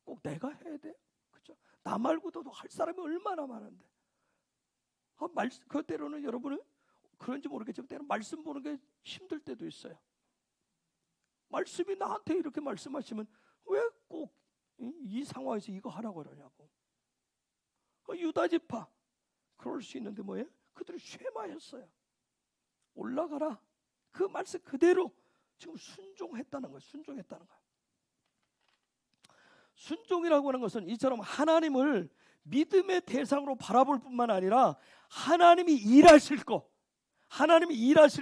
꼭 내가 해야 돼. 그렇죠? 나 말고도 할 사람이 얼마나 많은데. 그 때로는 여러분은 그런지 모르겠지만 때로 말씀 보는 게 힘들 때도 있어요. 말씀이 나한테 이렇게 말씀하시면 왜 꼭 이 상황에서 이거 하라고 그러냐고. 유다 지파 그럴 수 있는데 뭐예요? 그들이 쉐마였어요. 올라가라. 그 말씀 그대로 지금 순종했다는 거예요. 순종이라고 하는 것은 이처럼 하나님을 믿음의 대상으로 바라볼 뿐만 아니라 하나님이 일하실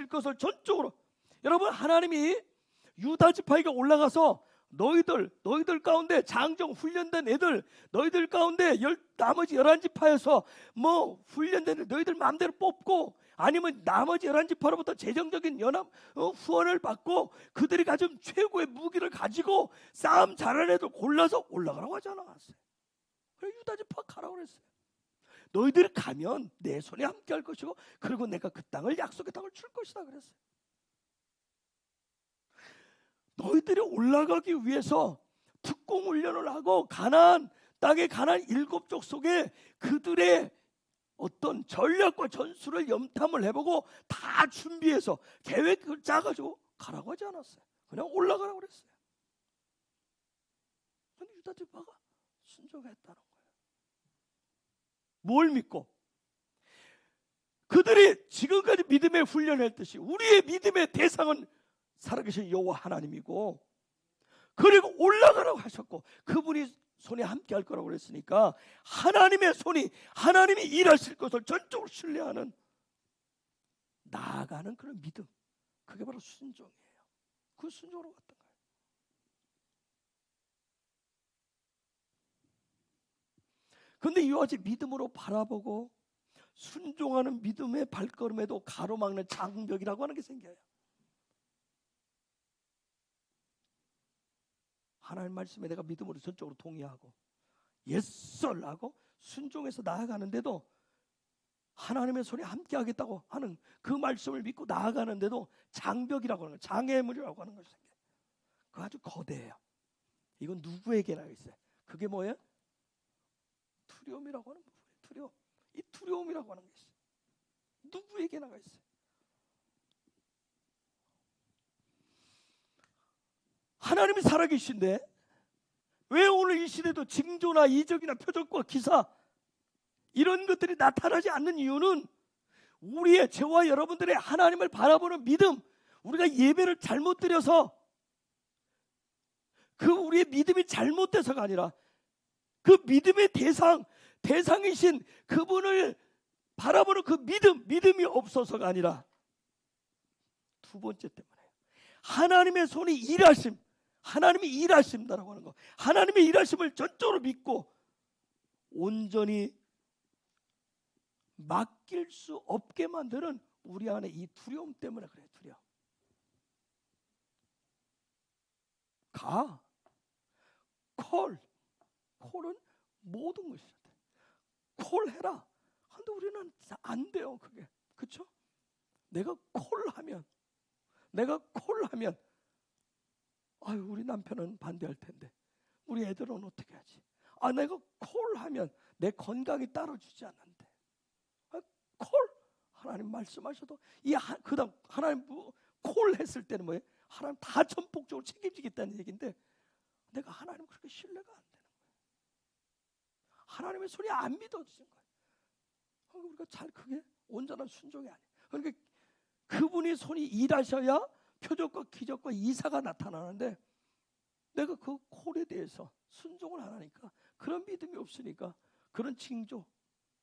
것을 전적으로, 여러분, 하나님이 유다 지파에게 올라가서 너희들 가운데 장정 훈련된 애들, 너희들 가운데 나머지 11지파에서 뭐 훈련된 애들 너희들 마음대로 뽑고, 아니면 나머지 11지파로부터 재정적인 후원을 받고 그들이 가진 최고의 무기를 가지고 싸움 잘하는 애들 골라서 올라가라고 하지 않았어요. 그래 유다 지파 가라고 그랬어요. 너희들이 가면 내 손에 함께 할 것이고 그리고 내가 그 땅을, 약속의 땅을 줄 것이다 그랬어요. 너희들이 올라가기 위해서 특공 훈련을 하고 가나안 땅에 가나안 7족 속에 그들의 어떤 전략과 전술을 염탐을 해보고 다 준비해서 계획을 짜가지고 가라고 하지 않았어요. 그냥 올라가라고 그랬어요. 근데 유다 지파가 순종했다는 거예요. 뭘 믿고? 그들이 지금까지 믿음의 훈련을 했듯이 우리의 믿음의 대상은 살아계신 여호와 하나님이고, 그리고 올라가라고 하셨고 그분이 손에 함께 할 거라고 그랬으니까 하나님의 손이, 하나님이 일하실 것을 전적으로 신뢰하는, 나아가는 그런 믿음, 그게 바로 순종이에요. 그 순종으로 갔던 거예요. 그런데 이와 같이 믿음으로 바라보고 순종하는 믿음의 발걸음에도 가로막는 장벽이라고 하는 게 생겨요. 하나님 말씀에 내가 믿음으로 전적으로 동의하고 예썰하고 순종해서 나아가는데도, 하나님의 손에 함께 하겠다고 하는 그 말씀을 믿고 나아가는데도 장벽이라고 하는 거예요. 장애물이라고 하는 것이 생겨요. 그거 아주 거대해요. 이건 누구에게나 있어요. 그게 뭐예요? 두려움이라고 하는 부분이에요. 두려움. 이 두려움이라고 하는 게 있어요. 누구에게나 있어요. 하나님이 살아계신데 왜 오늘 이 시대도 징조나 이적이나 표적과 기사 이런 것들이 나타나지 않는 이유는 우리의 저와 여러분들의 하나님을 바라보는 믿음, 우리가 예배를 잘못 드려서 그 우리의 믿음이 잘못돼서가 아니라 그 믿음의 대상이신 그분을 바라보는 그 믿음이 없어서가 아니라 두 번째 때문에 하나님의 손이 일하심, 하나님이 일하신다라고 하는 거, 하나님의 일하심을 전적으로 믿고 온전히 맡길 수 없게 만드는 우리 안에 이 두려움 때문에 그래요. 두려움. 콜은 모든 것이다. 콜해라. 근데 우리는 안 돼요. 그게. 그렇죠? 내가 콜하면 아유, 우리 남편은 반대할 텐데 우리 애들은 어떻게 하지? 내가 콜하면 내 건강이 따라주지 않는데. 콜 하나님 말씀하셔도 그다음 하나님 콜했을 때는 뭐예요? 하나님 다 전폭적으로 책임지겠다는 얘기인데 내가 하나님 그렇게 신뢰가 안 되는 거예요. 하나님의 소리 안 믿어지는 거예요. 우리가 그게 온전한 순종이 아니에요. 그러니까 그분이 손이 일하셔야 표적과 기적과 이사가 나타나는데 내가 그 콜에 대해서 순종을 안 하니까 그런 믿음이 없으니까 그런 징조,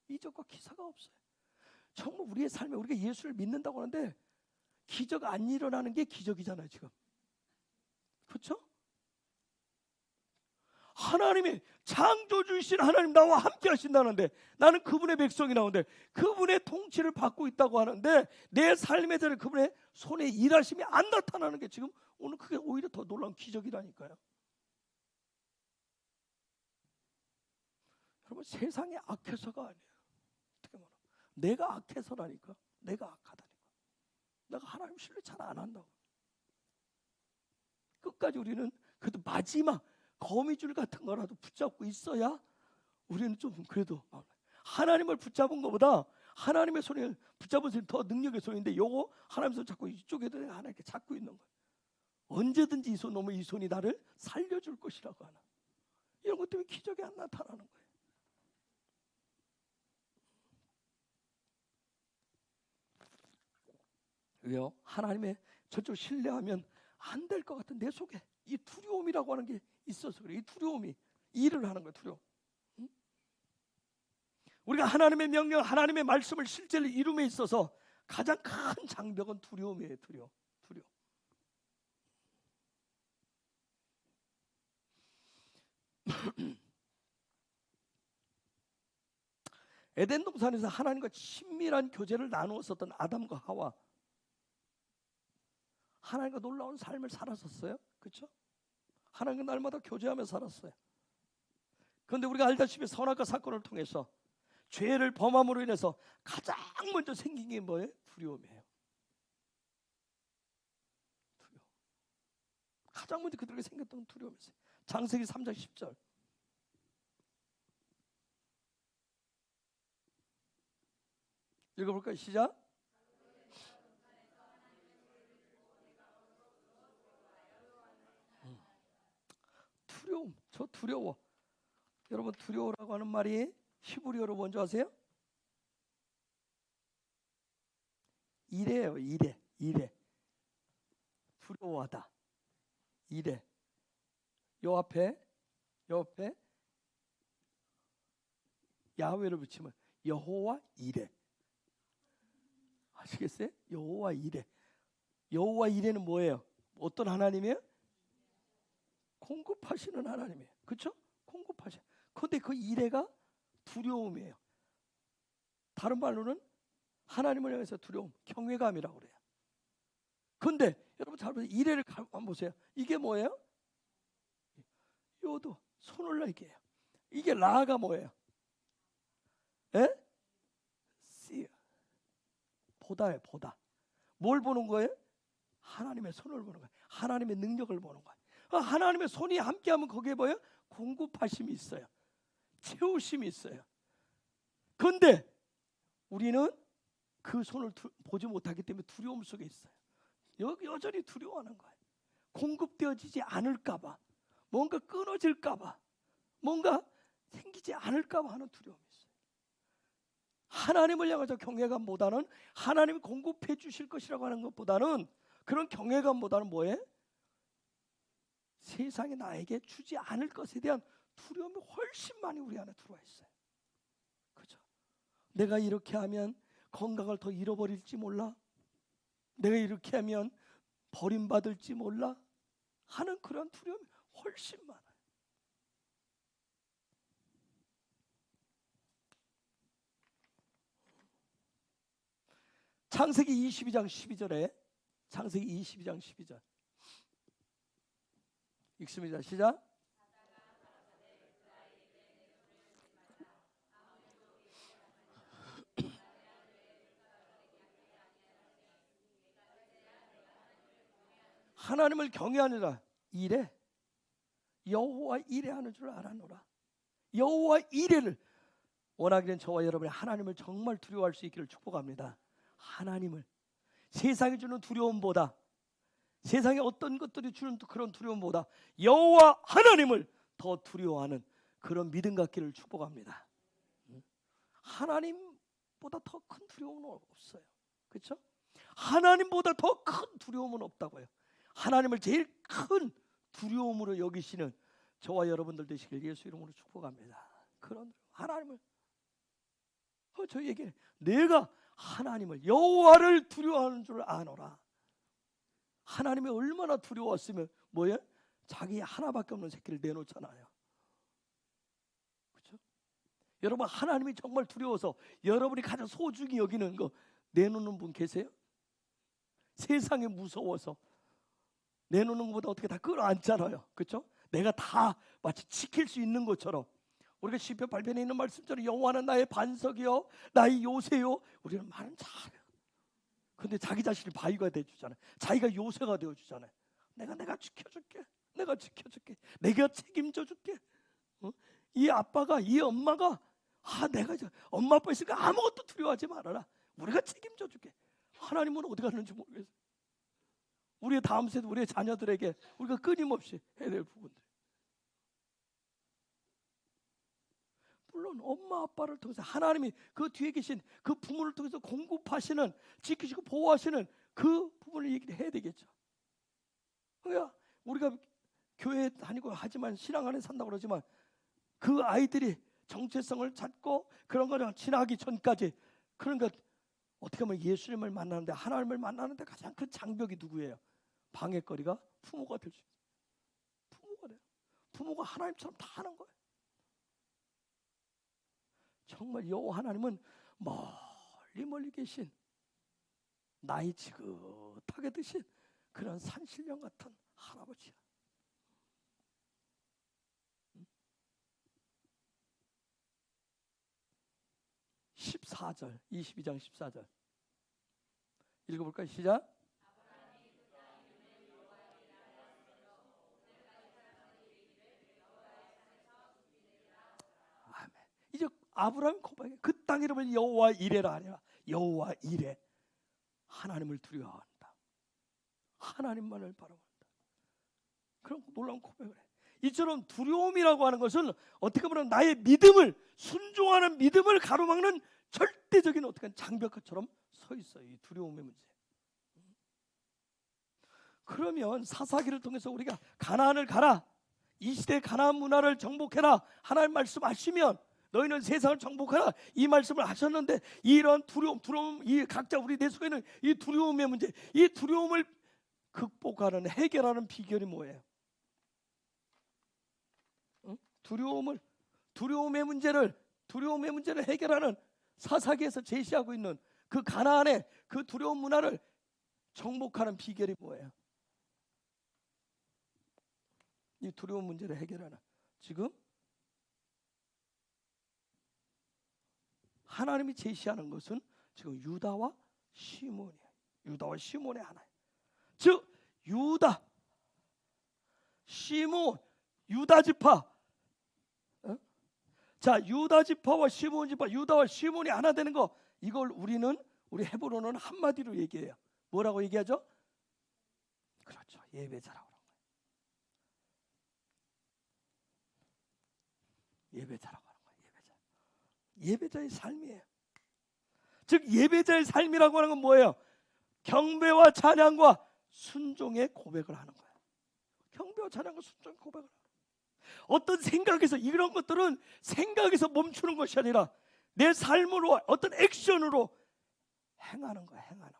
이적과 기사가 없어요. 정말 우리의 삶에 우리가 예수를 믿는다고 하는데 기적 안 일어나는 게 기적이잖아요 지금. 그렇죠? 하나님이 창조주이신 하나님 나와 함께 하신다는데 나는 그분의 백성이 나오는데 그분의 통치를 받고 있다고 하는데 내 삶에 대한 그분의 손에 일하심이 안 나타나는 게 지금 오늘 그게 오히려 더 놀라운 기적이라니까요. 여러분 세상이 악해서가 아니에요. 어떻게 말하면 내가 악해서라니까. 내가 악하다니까. 내가 하나님 신뢰 잘 안 한다고. 끝까지 우리는 그래도 마지막 거미줄 같은 거라도 붙잡고 있어야 우리는 좀 그래도 하나님을 붙잡은 것보다 하나님의 손을 붙잡은 손이 더 능력의 손인데 요거 하나님 손 잡고 이쪽에도 내가 하나 이렇게 잡고 있는 거예요. 언제든지 이 손 넘어 이 손이 나를 살려줄 것이라고 하나. 이런 것 때문에 기적이 안 나타나는 거예요. 왜요? 하나님의 저쪽 신뢰하면 안 될 것 같은 내 속에 이 두려움이라고 하는 게 있어서 그래. 이 두려움이 일을 하는 거야. 두려움. 응? 우리가 하나님의 명령, 하나님의 말씀을 실제로 이룸에 있어서 가장 큰 장벽은 두려움이에요. 두려움. 에덴 동산에서 하나님과 친밀한 교제를 나누었었던 아담과 하와, 하나님과 놀라운 삶을 살았었어요. 그렇죠? 하나님과 날마다 교제하며 살았어요. 그런데 우리가 알다시피 선악과 사건을 통해서 죄를 범함으로 인해서 가장 먼저 생긴 게 뭐예요? 두려움이에요. 두려움. 가장 먼저 그들에게 생겼던 두려움이었어요. 창세기 3장 10절. 읽어볼까요? 시작. 두려움. 저 두려워. 여러분 두려워라고 하는 말이 히브리어로 뭔지 아세요? 이래요. 이래. 두려워하다. 이래. 요 앞에 야훼를 붙이면 여호와 이래. 아시겠어요? 여호와 이래. 여호와 이래는 뭐예요? 어떤 하나님이에요? 공급하시는 하나님이에요. 그렇죠? 공급하셔. 그런데 그 이래가 두려움이에요. 다른 말로는 하나님을 향해서 두려움, 경외감이라고 그래요. 그런데 여러분 잘 보세요. 이래를 한번 보세요. 이게 뭐예요? 요도 손을 이게요. 이게 라가 뭐예요? 에? 씨. 보다예요. 보다. 뭘 보는 거예요? 하나님의 손을 보는 거예요. 하나님의 능력을 보는 거예요. 하나님의 손이 함께하면 거기에 뭐예요? 공급하심이 있어요. 채우심이 있어요. 그런데 우리는 그 손을 보지 못하기 때문에 두려움 속에 있어요. 여전히 두려워하는 거예요. 공급되어지지 않을까 봐, 뭔가 끊어질까 봐, 뭔가 생기지 않을까 봐 하는 두려움이 있어요. 하나님을 향해서 경외감보다는 하나님이 공급해 주실 것이라고 하는 것보다는, 그런 경외감보다는 뭐예요? 세상이 나에게 주지 않을 것에 대한 두려움이 훨씬 많이 우리 안에 들어와 있어요. 그죠? 내가 이렇게 하면 건강을 더 잃어버릴지 몰라, 내가 이렇게 하면 버림받을지 몰라 하는 그런 두려움이 훨씬 많아요. 창세기 22장 12절에, 창세기 22장 12절 읽습니다. 시작. 하나님을 경외하느라 이래, 여호와 이래하는 줄 알아노라. 여호와 이래를 원하기는 저와 여러분이 하나님을 정말 두려워할 수 있기를 축복합니다. 하나님을, 세상이 주는 두려움보다, 세상에 어떤 것들이 주는 그런 두려움보다 여호와 하나님을 더 두려워하는 그런 믿음 갖기를 축복합니다. 하나님보다 더 큰 두려움은 없어요. 그렇죠? 하나님보다 더 큰 두려움은 없다고요. 하나님을 제일 큰 두려움으로 여기시는 저와 여러분들 되시길 예수 이름으로 축복합니다. 그런 하나님을, 저에게 내가 하나님을, 여호와를 두려워하는 줄 아노라. 하나님이 얼마나 두려웠으면 뭐예요? 자기 하나밖에 없는 새끼를 내놓잖아요. 그렇죠? 여러분, 하나님이 정말 두려워서 여러분이 가장 소중히 여기는 거 내놓는 분 계세요? 세상에 무서워서 내놓는 것보다 어떻게 다 끌어안잖아요. 그렇죠? 내가 다 마치 지킬 수 있는 것처럼. 우리가 시편 8편에 있는 말씀처럼 여호와는 나의 반석이요 나의 요새요. 우리는 말은 잘해요. 근데 자기 자신이 바위가 되어주잖아요. 자기가 요새가 되어주잖아요. 내가 지켜줄게. 내가 지켜줄게. 내가 책임져 줄게. 이 아빠가, 이 엄마가, 내가 엄마 아빠 있으니까 아무것도 두려워하지 말아라. 우리가 책임져 줄게. 하나님은 어디 갔는지 모르겠어요. 우리의 다음 세대, 우리의 자녀들에게 우리가 끊임없이 해야 될 부분들. 물론 엄마 아빠를 통해서 하나님이 그 뒤에 계신 그 부모를 통해서 공급하시는, 지키시고 보호하시는 그 부분을 얘기를 해야 되겠죠. 그러니까 우리가 교회 다니고 하지만 신앙 안에 산다고 그러지만 그 아이들이 정체성을 찾고 그런 거랑 지나기 전까지, 그러니까 어떻게 보면 예수님을 만나는데, 하나님을 만나는데 가장 큰 장벽이 누구예요? 방해거리가 부모가 될 수 있어요. 부모가 돼요. 부모가 하나님처럼 다 하는 거예요. 정말 여호와 하나님은 멀리 계신, 나이 지긋하게 드신 그런 산신령 같은 할아버지야. 14절, 22장 14절 읽어볼까요? 시작. 아멘. 이제 아브라함 고백해. 그 땅 이름을 여호와 이레라 하니라. 여호와 이레, 하나님을 두려워한다. 하나님만을 바라본다. 그런 놀라운 고백을 해. 이처럼 두려움이라고 하는 것은 어떻게 보면 나의 믿음을, 순종하는 믿음을 가로막는 절대적인 어떻게 장벽처럼 서 있어요. 이 두려움의 문제. 그러면 사사기를 통해서 우리가 가나안을 가라, 이 시대의 가나안 문화를 정복해라, 하나님 말씀하시면 너희는 세상을 정복하라, 이 말씀을 하셨는데, 이런 두려움, 이 각자 우리 내 속에 있는 이 두려움의 문제, 이 두려움을 극복하는, 해결하는 비결이 뭐예요? 두려움의 문제를 해결하는, 사사기에서 제시하고 있는 그 가나안의 그 두려움 문화를 정복하는 비결이 뭐예요? 이 두려움 문제를 해결하는, 지금 하나님이 제시하는 것은 지금 유다와 시몬이에요. 유다와 시몬의 하나예요. 즉 유다, 시몬, 유다 지파. 자, 유다 지파와 시몬 지파, 유다와 시몬이 하나 되는 거, 이걸 우리 헤브론어는 한마디로 얘기해요. 뭐라고 얘기하죠? 그렇죠, 예배자라고 하는 거예요. 예배자라고 하는 거예요. 예배자의 삶이에요. 즉 예배자의 삶이라고 하는 건 뭐예요? 경배와 찬양과 순종의 고백을 하는 거예요. 경배와 찬양과 순종의 고백을 하는 거예요. 어떤 생각에서, 이런 것들은 생각에서 멈추는 것이 아니라 내 삶으로, 어떤 액션으로 행하는 거예요. 행하는 거.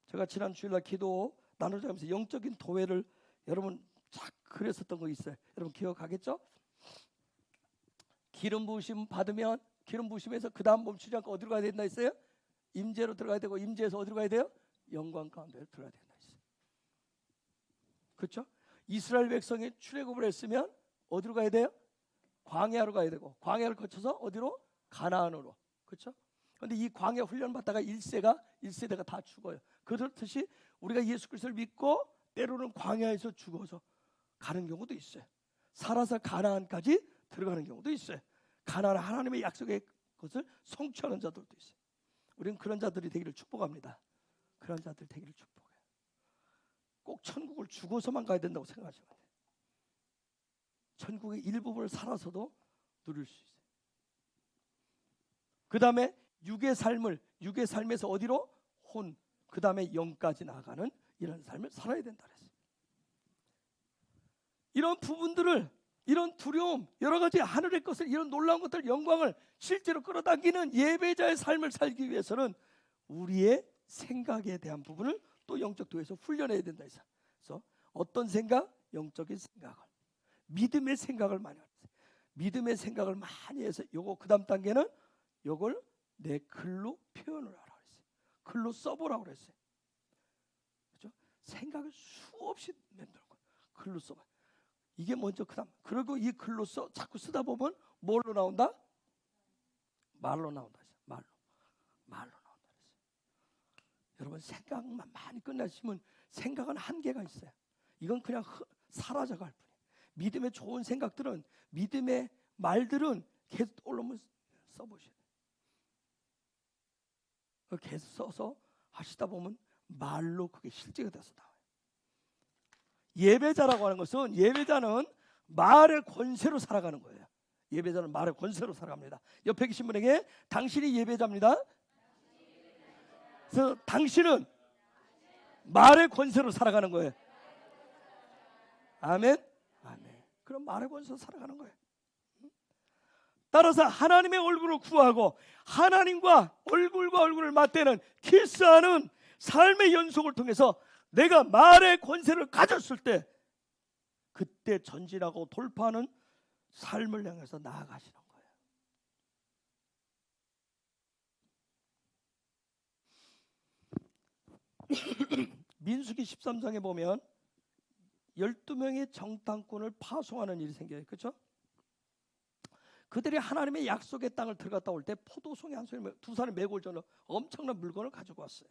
제가 지난 주일날 기도 나누자면서 영적인 도회를 여러분 쫙 그랬었던 거 있어요. 여러분 기억하겠죠? 기름 부으심 받으면 기름 부으심에서 그 다음 멈추지 않고 어디로 가야 된다 했어요? 임재로 들어가야 되고, 임재에서 어디로 가야 돼요? 영광 가운데 들어가야 된다 했어요. 그렇죠? 이스라엘 백성이 출애굽을 했으면 어디로 가야 돼요? 광야로 가야 되고, 광야를 거쳐서 어디로? 가나안으로. 그렇죠? 그런데 이 광야 훈련 받다가 1세대가 다 죽어요. 그렇듯이 우리가 예수 그리스도를 믿고 때로는 광야에서 죽어서 가는 경우도 있어요. 살아서 가나안까지 들어가는 경우도 있어요. 가나안, 하나님의 약속의 것을 성취하는 자들도 있어요. 우리는 그런 자들이 되기를 축복합니다. 그런 자들 되기를 축복해요. 꼭 천국을 죽어서만 가야 된다고 생각하시면 돼요. 천국의 일부분을 살아서도 누릴 수 있어요. 그 다음에 육의 삶에서 어디로? 혼, 그 다음에 영까지 나아가는 이런 삶을 살아야 된다 그랬어요. 이런 부분들을, 이런 두려움, 여러 가지 하늘의 것을, 이런 놀라운 것들, 영광을 실제로 끌어당기는 예배자의 삶을 살기 위해서는 우리의 생각에 대한 부분을 또 영적 도에서 훈련해야 된다 했어요. 그래서 어떤 생각? 영적인 생각을, 믿음의 생각을 많이 하세요. 믿음의 생각을 많이 해서 요거 그 다음 단계는 요걸 내 글로 표현을 하라고 했어요. 글로 써보라고 그랬어요. 그렇죠? 생각을 수없이 만들고 글로 써봐. 이게 먼저 그다음. 그리고 이 글로 자꾸 쓰다 보면 뭘로 나온다? 말로 나온다. 말로 나온다. 여러분 생각만 많이 끝나시면 생각은 한계가 있어요. 이건 그냥 사라져갈 뿐이에요. 믿음의 좋은 생각들은, 믿음의 말들은 계속 올라오면 써보셔야 돼요. 계속 써서 하시다 보면 말로 그게 실제가 돼서 나와요. 예배자라고 하는 것은, 예배자는 말의 권세로 살아가는 거예요. 예배자는 말의 권세로 살아갑니다. 옆에 계신 분에게 당신이 예배자입니다. 그래서 당신은 말의 권세로 살아가는 거예요. 아멘. 아멘. 그럼 말의 권세로 살아가는 거예요. 따라서 하나님의 얼굴을 구하고 하나님과 얼굴을 맞대는 키스하는 삶의 연속을 통해서 내가 말의 권세를 가졌을 때, 그때 전진하고 돌파하는 삶을 향해서 나아가시는 거예요. 민수기 13장에 보면 12명의 정탐꾼을 파송하는 일이 생겨요. 그렇죠? 그들이 하나님의 약속의 땅을 들어갔다 올 때 포도송이 한 송이, 두 사람이 메고 올 정도로 엄청난 물건을 가지고 왔어요.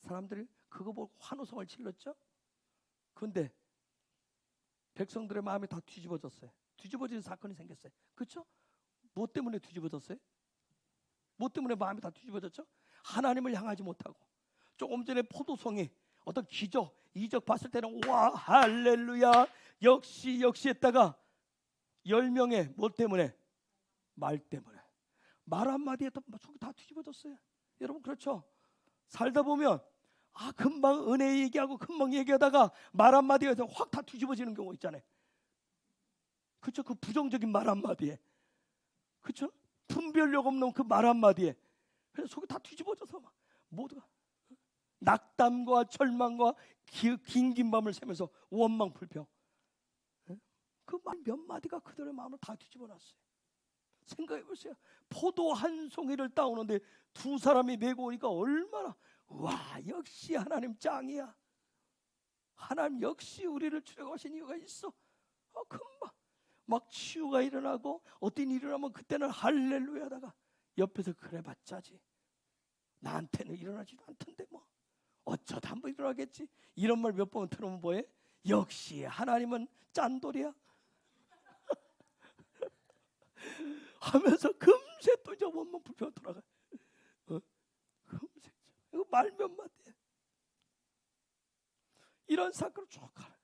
사람들이 그거 보고 환호성을 질렀죠. 그런데 백성들의 마음이 다 뒤집어졌어요. 뒤집어지는 사건이 생겼어요. 그렇죠? 뭐 때문에 뒤집어졌어요? 뭐 때문에 마음이 다 뒤집어졌죠? 하나님을 향하지 못하고, 조금 전에 포도송이 어떤 기적, 이적 봤을 때는 와 할렐루야 역시 했다가 10명의 뭐 때문에? 말 때문에. 말 한마디에 속이 다 뒤집어졌어요. 여러분 그렇죠? 살다 보면 금방 은혜 얘기하고 금방 얘기하다가 말 한마디에 확 다 뒤집어지는 경우 있잖아요. 그렇죠? 그 부정적인 말 한마디에, 그렇죠? 분별력 없는 그 말 한마디에 그래서 속이 다 뒤집어져서 막 모두가 낙담과 절망과 긴 밤을 새면서 원망 불평. 그 말 몇 마디가 그들의 마음을 다 뒤집어놨어요. 생각해 보세요. 포도 한 송이를 따오는데 두 사람이 메고 오니까 얼마나, 와 역시 하나님 짱이야. 하나님 역시 우리를 출애굽하신 이유가 있어. 금방 막 치유가 일어나고, 어떤 일이 일어나면 그때는 할렐루야 하다가 옆에서 그래봤자지 나한테는 일어나지도 않던데 뭐 어쩌다 한번 일어나겠지. 이런 말 몇 번 들으면 뭐해? 역시 하나님은 짠돌이야 하면서 금세 또 이제 원망 불평 돌아가. 금세 이거 말 몇 마디에 이런 사건을 쭉 가요.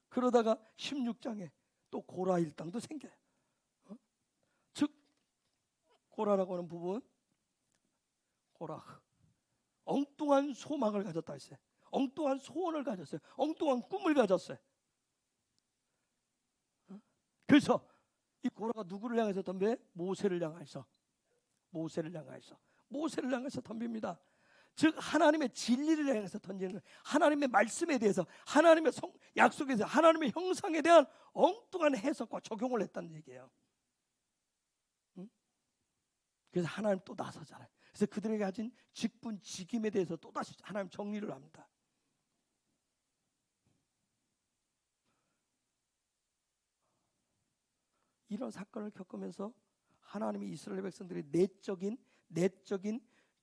그러다가 16장에 또 고라 일당도 생겨요. 즉 고라라고 하는 부분, 고라, 엉뚱한 소망을 가졌다 했어요. 엉뚱한 소원을 가졌어요. 엉뚱한 꿈을 가졌어요. 그래서 이 고라가 누구를 향해서 덤벼? 모세를 향해서 덤빕니다. 즉 하나님의 진리를 향해서 던지는 거예요. 하나님의 말씀에 대해서, 하나님의 약속에 대해서, 하나님의 형상에 대한 엉뚱한 해석과 적용을 했다는 얘기예요. 그래서 하나님 또 나서잖아요. 그래서 그들에게 가진 직분, 직임에 대해서 또다시 하나님 정리를 합니다. 이런 사건을 겪으면서 하나님이 이스라엘 백성들의 내적인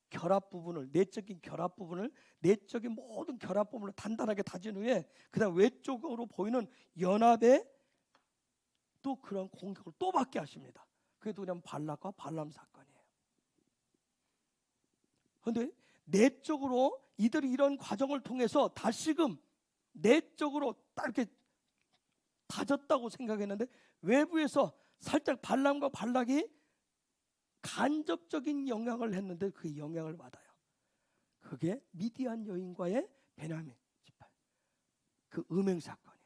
결합 부분을, 내적인 모든 결합 부분을 단단하게 다진 후에 그다음 외적으로 보이는 연합에 또 그런 공격을 또 받게 하십니다. 그게 누구냐면 발락과 발람 사건이에요. 그런데 내적으로 이들이 이런 과정을 통해서 다시금 내적으로 딱 이렇게 다졌다고 생각했는데 외부에서 살짝 발람과 발락이 간접적인 영향을 했는데 그 영향을 받아요. 그게 미디안 여인과의 베냐민 지파, 그 음행 사건이에요.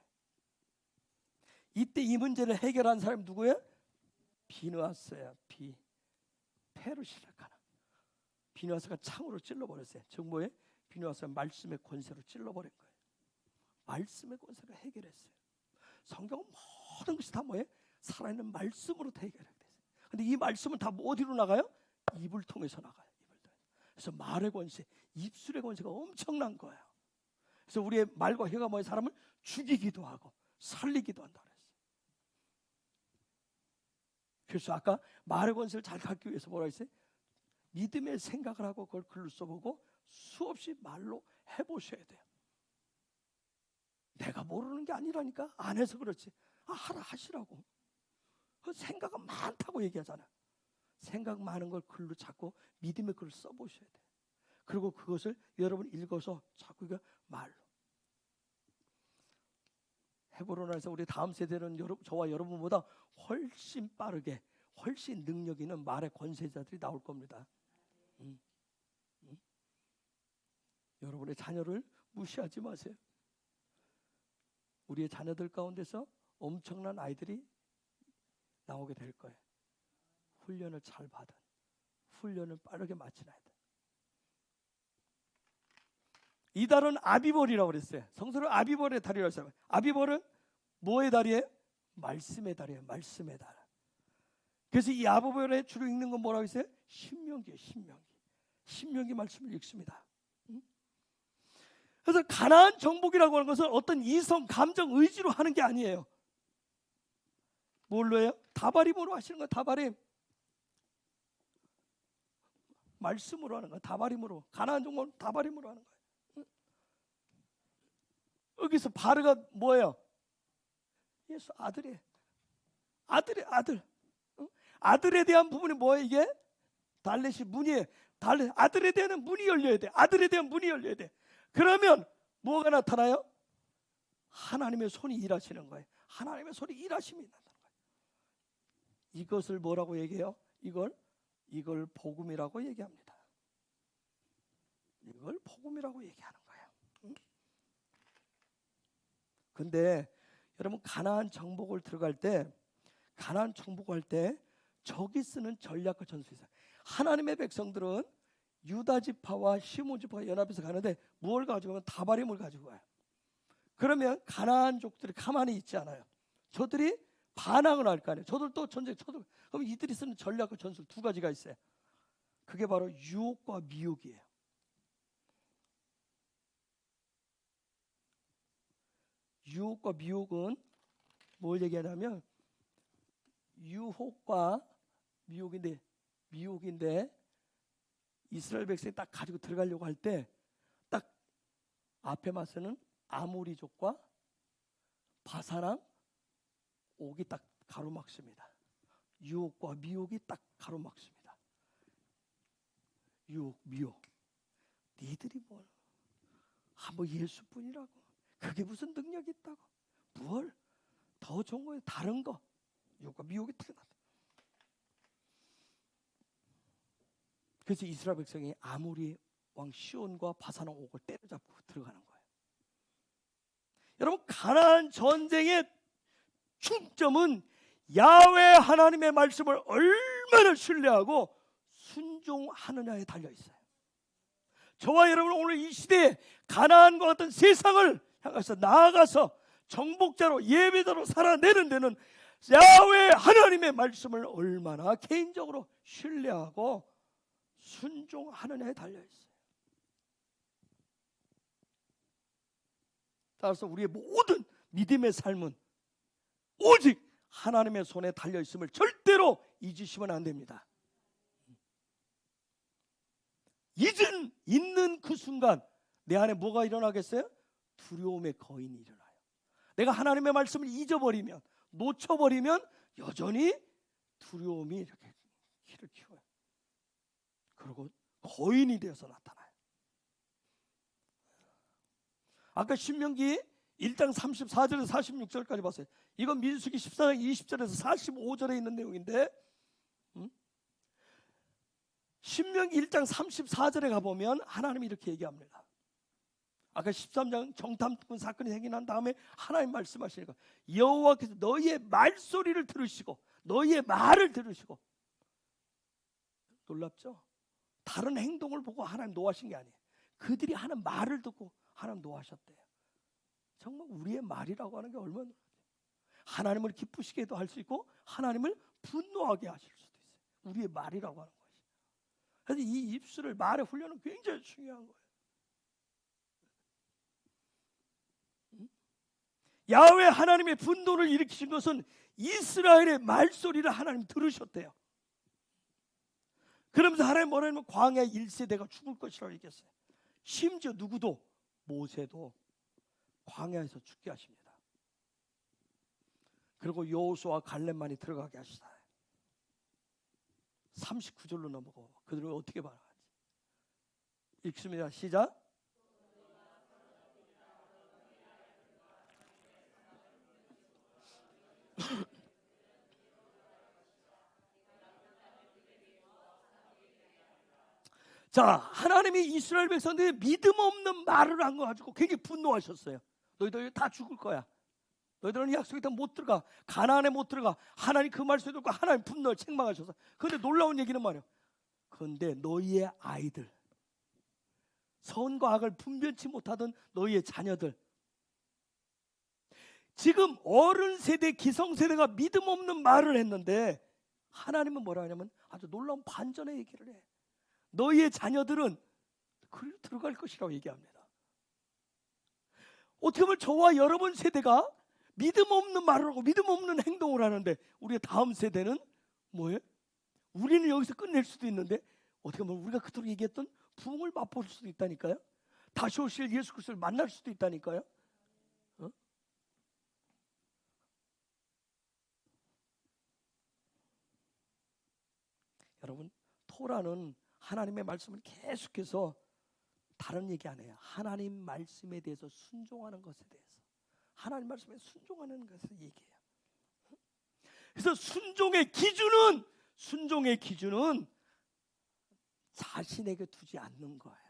이때 이 문제를 해결한 사람이 누구예요? 비느하스예요. 페르시라카나. 비느하스가 창으로 찔러버렸어요. 정보에 비느하스가 말씀의 권세로 찔러버린 거예요. 말씀의 권세로 해결했어요. 성경은 모든 것이 다 뭐예요? 살아있는 말씀으로 해결하게 됐어요. 근데 이 말씀은 다 어디로 나가요? 입을 통해서 나가요. 그래서 말의 권세, 입술의 권세가 엄청난 거예요. 그래서 우리의 말과 혀가 뭐예요? 사람을 죽이기도 하고 살리기도 한다 그랬어요. 그래서 아까 말의 권세를 잘 갖기 위해서 뭐라 했어요? 믿음의 생각을 하고 그걸 글로 써보고 수없이 말로 해보셔야 돼요. 내가 모르는 게 아니라니까. 안 해서 그렇지. 하시라고. 그 생각은 많다고 얘기하잖아. 생각 많은 걸 글로 찾고 믿음의 글을 써보셔야 돼요. 그리고 그것을 여러분 읽어서 자꾸 이거 말로. 헤브론에서 우리 다음 세대는 저와 여러분보다 훨씬 빠르게, 훨씬 능력 있는 말의 권세자들이 나올 겁니다. 여러분의 자녀를 무시하지 마세요. 우리의 자녀들 가운데서 엄청난 아이들이 나오게 될 거예요. 훈련을 잘 받은, 훈련을 빠르게 마친 아이들. 이달은 아비벌이라고 그랬어요. 성서를 아비벌의 달이라고 했어요. 아비벌은 뭐의 달이에요? 말씀의 달이에요. 말씀의 달. 그래서 이 아비벌의 주로 읽는 건 뭐라고 했어요? 신명기예요. 신명기 말씀을 읽습니다. 그래서 가나안 정복이라고 하는 것은 어떤 이성, 감정, 의지로 하는 게 아니에요. 뭘로 해요? 다바림으로 하시는 거예요. 다바림. 말씀으로 하는 거예요. 다바림으로. 가나안 정복은 다바림으로 하는 거예요. 여기서 바르가 뭐예요? 예수 아들이에요. 아들의 아들. 아들에 대한 부분이 뭐예요? 이게 달렛이 문이에요. 아들에 대한 문이 열려야 돼. 아들에 대한 문이 열려야 돼. 그러면 뭐가 나타나요? 하나님의 손이 일하시는 거예요. 하나님의 손이 일하심이 나타나는 거예요. 이것을 뭐라고 얘기해요? 이걸 복음이라고 얘기합니다. 이걸 복음이라고 얘기하는 거예요. 근데 여러분 가나안 정복을 들어갈 때, 가나안 정복할 때 적이 쓰는 전략과 전술이 있어요. 하나님의 백성들은 유다 지파와 시몬 지파가 연합해서 가는데 무엇을 가지고 가면 다바림을 가지고 가요. 그러면 가나안족들이 가만히 있지 않아요. 저들이 반항을 할 거 아니에요. 저들도 전쟁 쳐들어. 그럼 이들이 쓰는 전략과 전술 두 가지가 있어요. 그게 바로 유혹과 미혹이에요. 유혹과 미혹은 뭘 얘기하냐면 유혹과 미혹인데 이스라엘 백성이 딱 가지고 들어가려고 할 때 딱 앞에 맞서는 아모리족과 바사랑 옥이 딱 가로막습니다. 유혹과 미혹이 딱 가로막습니다. 유혹, 미혹. 니들이 뭘? 뭐 예수뿐이라고. 그게 무슨 능력이 있다고? 뭘? 더 좋은 거예요. 다른 거. 유혹과 미혹이 탁 나타. 그래서 이스라엘 백성이 아모리 왕 시온과 바산 옥을 때려잡고 들어가는 거예요. 여러분, 가나안 전쟁의 중점은 야훼 하나님의 말씀을 얼마나 신뢰하고 순종하느냐에 달려 있어요. 저와 여러분, 오늘 이 시대에 가나안과 같은 세상을 향해서 나아가서 정복자로 예배자로 살아내는 데는 야훼 하나님의 말씀을 얼마나 개인적으로 신뢰하고 순종하느냐에 달려 있어요. 따라서 우리의 모든 믿음의 삶은 오직 하나님의 손에 달려 있음을 절대로 잊으시면 안 됩니다. 있는 그 순간 내 안에 뭐가 일어나겠어요? 두려움의 거인이 일어나요. 내가 하나님의 말씀을 잊어버리면, 놓쳐버리면 여전히 두려움이 이렇게 키를 키워요. 그리고 거인이 되어서 나타나요. 아까 신명기 1장 34절에서 46절까지 봤어요. 이건 민수기 14장 20절에서 45절에 있는 내용인데, 신명기 1장 34절에 가보면 하나님이 이렇게 얘기합니다. 아까 13장 정탐꾼 사건이 생겨난 다음에 하나님 말씀하시니까 여호와께서 너희의 말소리를 들으시고 너희의 말을 들으시고, 놀랍죠? 다른 행동을 보고 하나님 노하신 게 아니에요. 그들이 하는 말을 듣고 하나님 노하셨대요. 정말 우리의 말이라고 하는 게 얼마나 하나님을 기쁘시게도 할 수 있고 하나님을 분노하게 하실 수도 있어요. 우리의 말이라고 하는 것이. 그래서 이 입술을, 말의 훈련은 굉장히 중요한 거예요. 야훼 하나님의 분노를 일으키신 것은 이스라엘의 말소리를 하나님 들으셨대요. 그러면서 하나님 뭐라 하면 광야 1세대가 죽을 것이라고 얘기했어요. 심지어 누구도, 모세도 광야에서 죽게 하십니다. 그리고 여호수아와 갈렙만이 들어가게 하시다. 39절로 넘어가. 그들을 어떻게 바라는지 읽습니다. 시작. 자, 하나님이 이스라엘 백성들이 믿음 없는 말을 한 거 가지고 굉장히 분노하셨어요. 너희들 다 죽을 거야. 너희들은 약속의 땅 못 들어가. 가나안에 못 들어가. 하나님 그 말씀 듣고 하나님 분노를 책망하셔서. 그런데 놀라운 얘기는 말이에요. 그런데 너희의 아이들, 선과 악을 분별치 못하던 너희의 자녀들, 지금 어른 세대, 기성 세대가 믿음 없는 말을 했는데 하나님은 뭐라 하냐면 아주 놀라운 반전의 얘기를 해. 너희의 자녀들은 그리로 들어갈 것이라고 얘기합니다. 어떻게 보면 저와 여러분 세대가 믿음 없는 말을 하고 믿음 없는 행동을 하는데 우리의 다음 세대는 뭐예요? 우리는 여기서 끝낼 수도 있는데 어떻게 보면 우리가 그토록 얘기했던 부흥을 맛볼 수도 있다니까요. 다시 오실 예수 그리스도를 만날 수도 있다니까요. 여러분, 토라는 하나님의 말씀을 계속해서 다른 얘기 안 해요. 하나님 말씀에 대해서 순종하는 것에 대해서, 하나님 말씀에 순종하는 것을 얘기해요. 그래서 순종의 기준은 자신에게 두지 않는 거예요.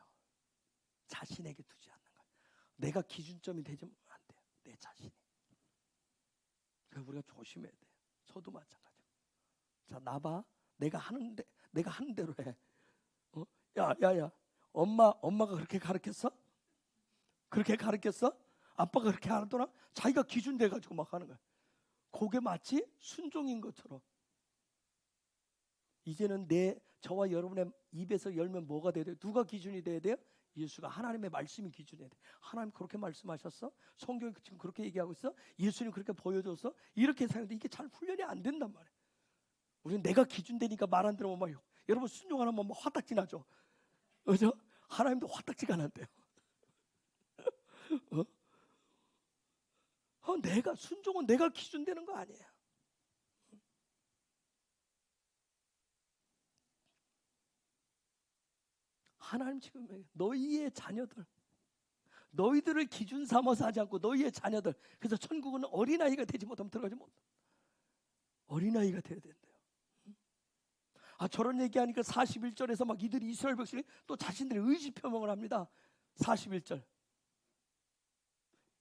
자신에게 두지 않는 거예요. 내가 기준점이 되지 안 돼요. 내 자신이. 그래서 우리가 조심해야 돼요. 저도 마찬가지고. 자, 나봐. 내가 하는 대로 해. 야. 엄마가 그렇게 가르쳤어? 그렇게 가르쳤어? 아빠가 그렇게 안 하더라? 자기가 기준 돼가지고 막 하는 거야. 그게 마치 순종인 것처럼. 이제는 저와 여러분의 입에서 열면 뭐가 돼야 돼요? 누가 기준이 돼야 돼요? 예수가, 하나님의 말씀이 기준이 돼야 돼요. 하나님 그렇게 말씀하셨어? 성경이 지금 그렇게 얘기하고 있어? 예수님 그렇게 보여줬어? 이렇게 생각하는데 이게 잘 훈련이 안 된단 말이에요. 우리는 내가 기준 되니까 말 안 들으면 막 여러분 순종 안 하면 막 화딱지 나죠. 그죠? 하나님도 화딱지가 난대요. 순종은 내가 기준 되는 거 아니에요. 하나님 지금 너희의 자녀들, 너희들을 기준 삼아서 하지 않고 너희의 자녀들. 그래서 천국은 어린아이가 되지 못하면 들어가지 못. 어린아이가 되어야 된대요. 저런 얘기하니까 41절에서 막 이들이 이스라엘 백성이 또 자신들의 의지 표명을 합니다. 41절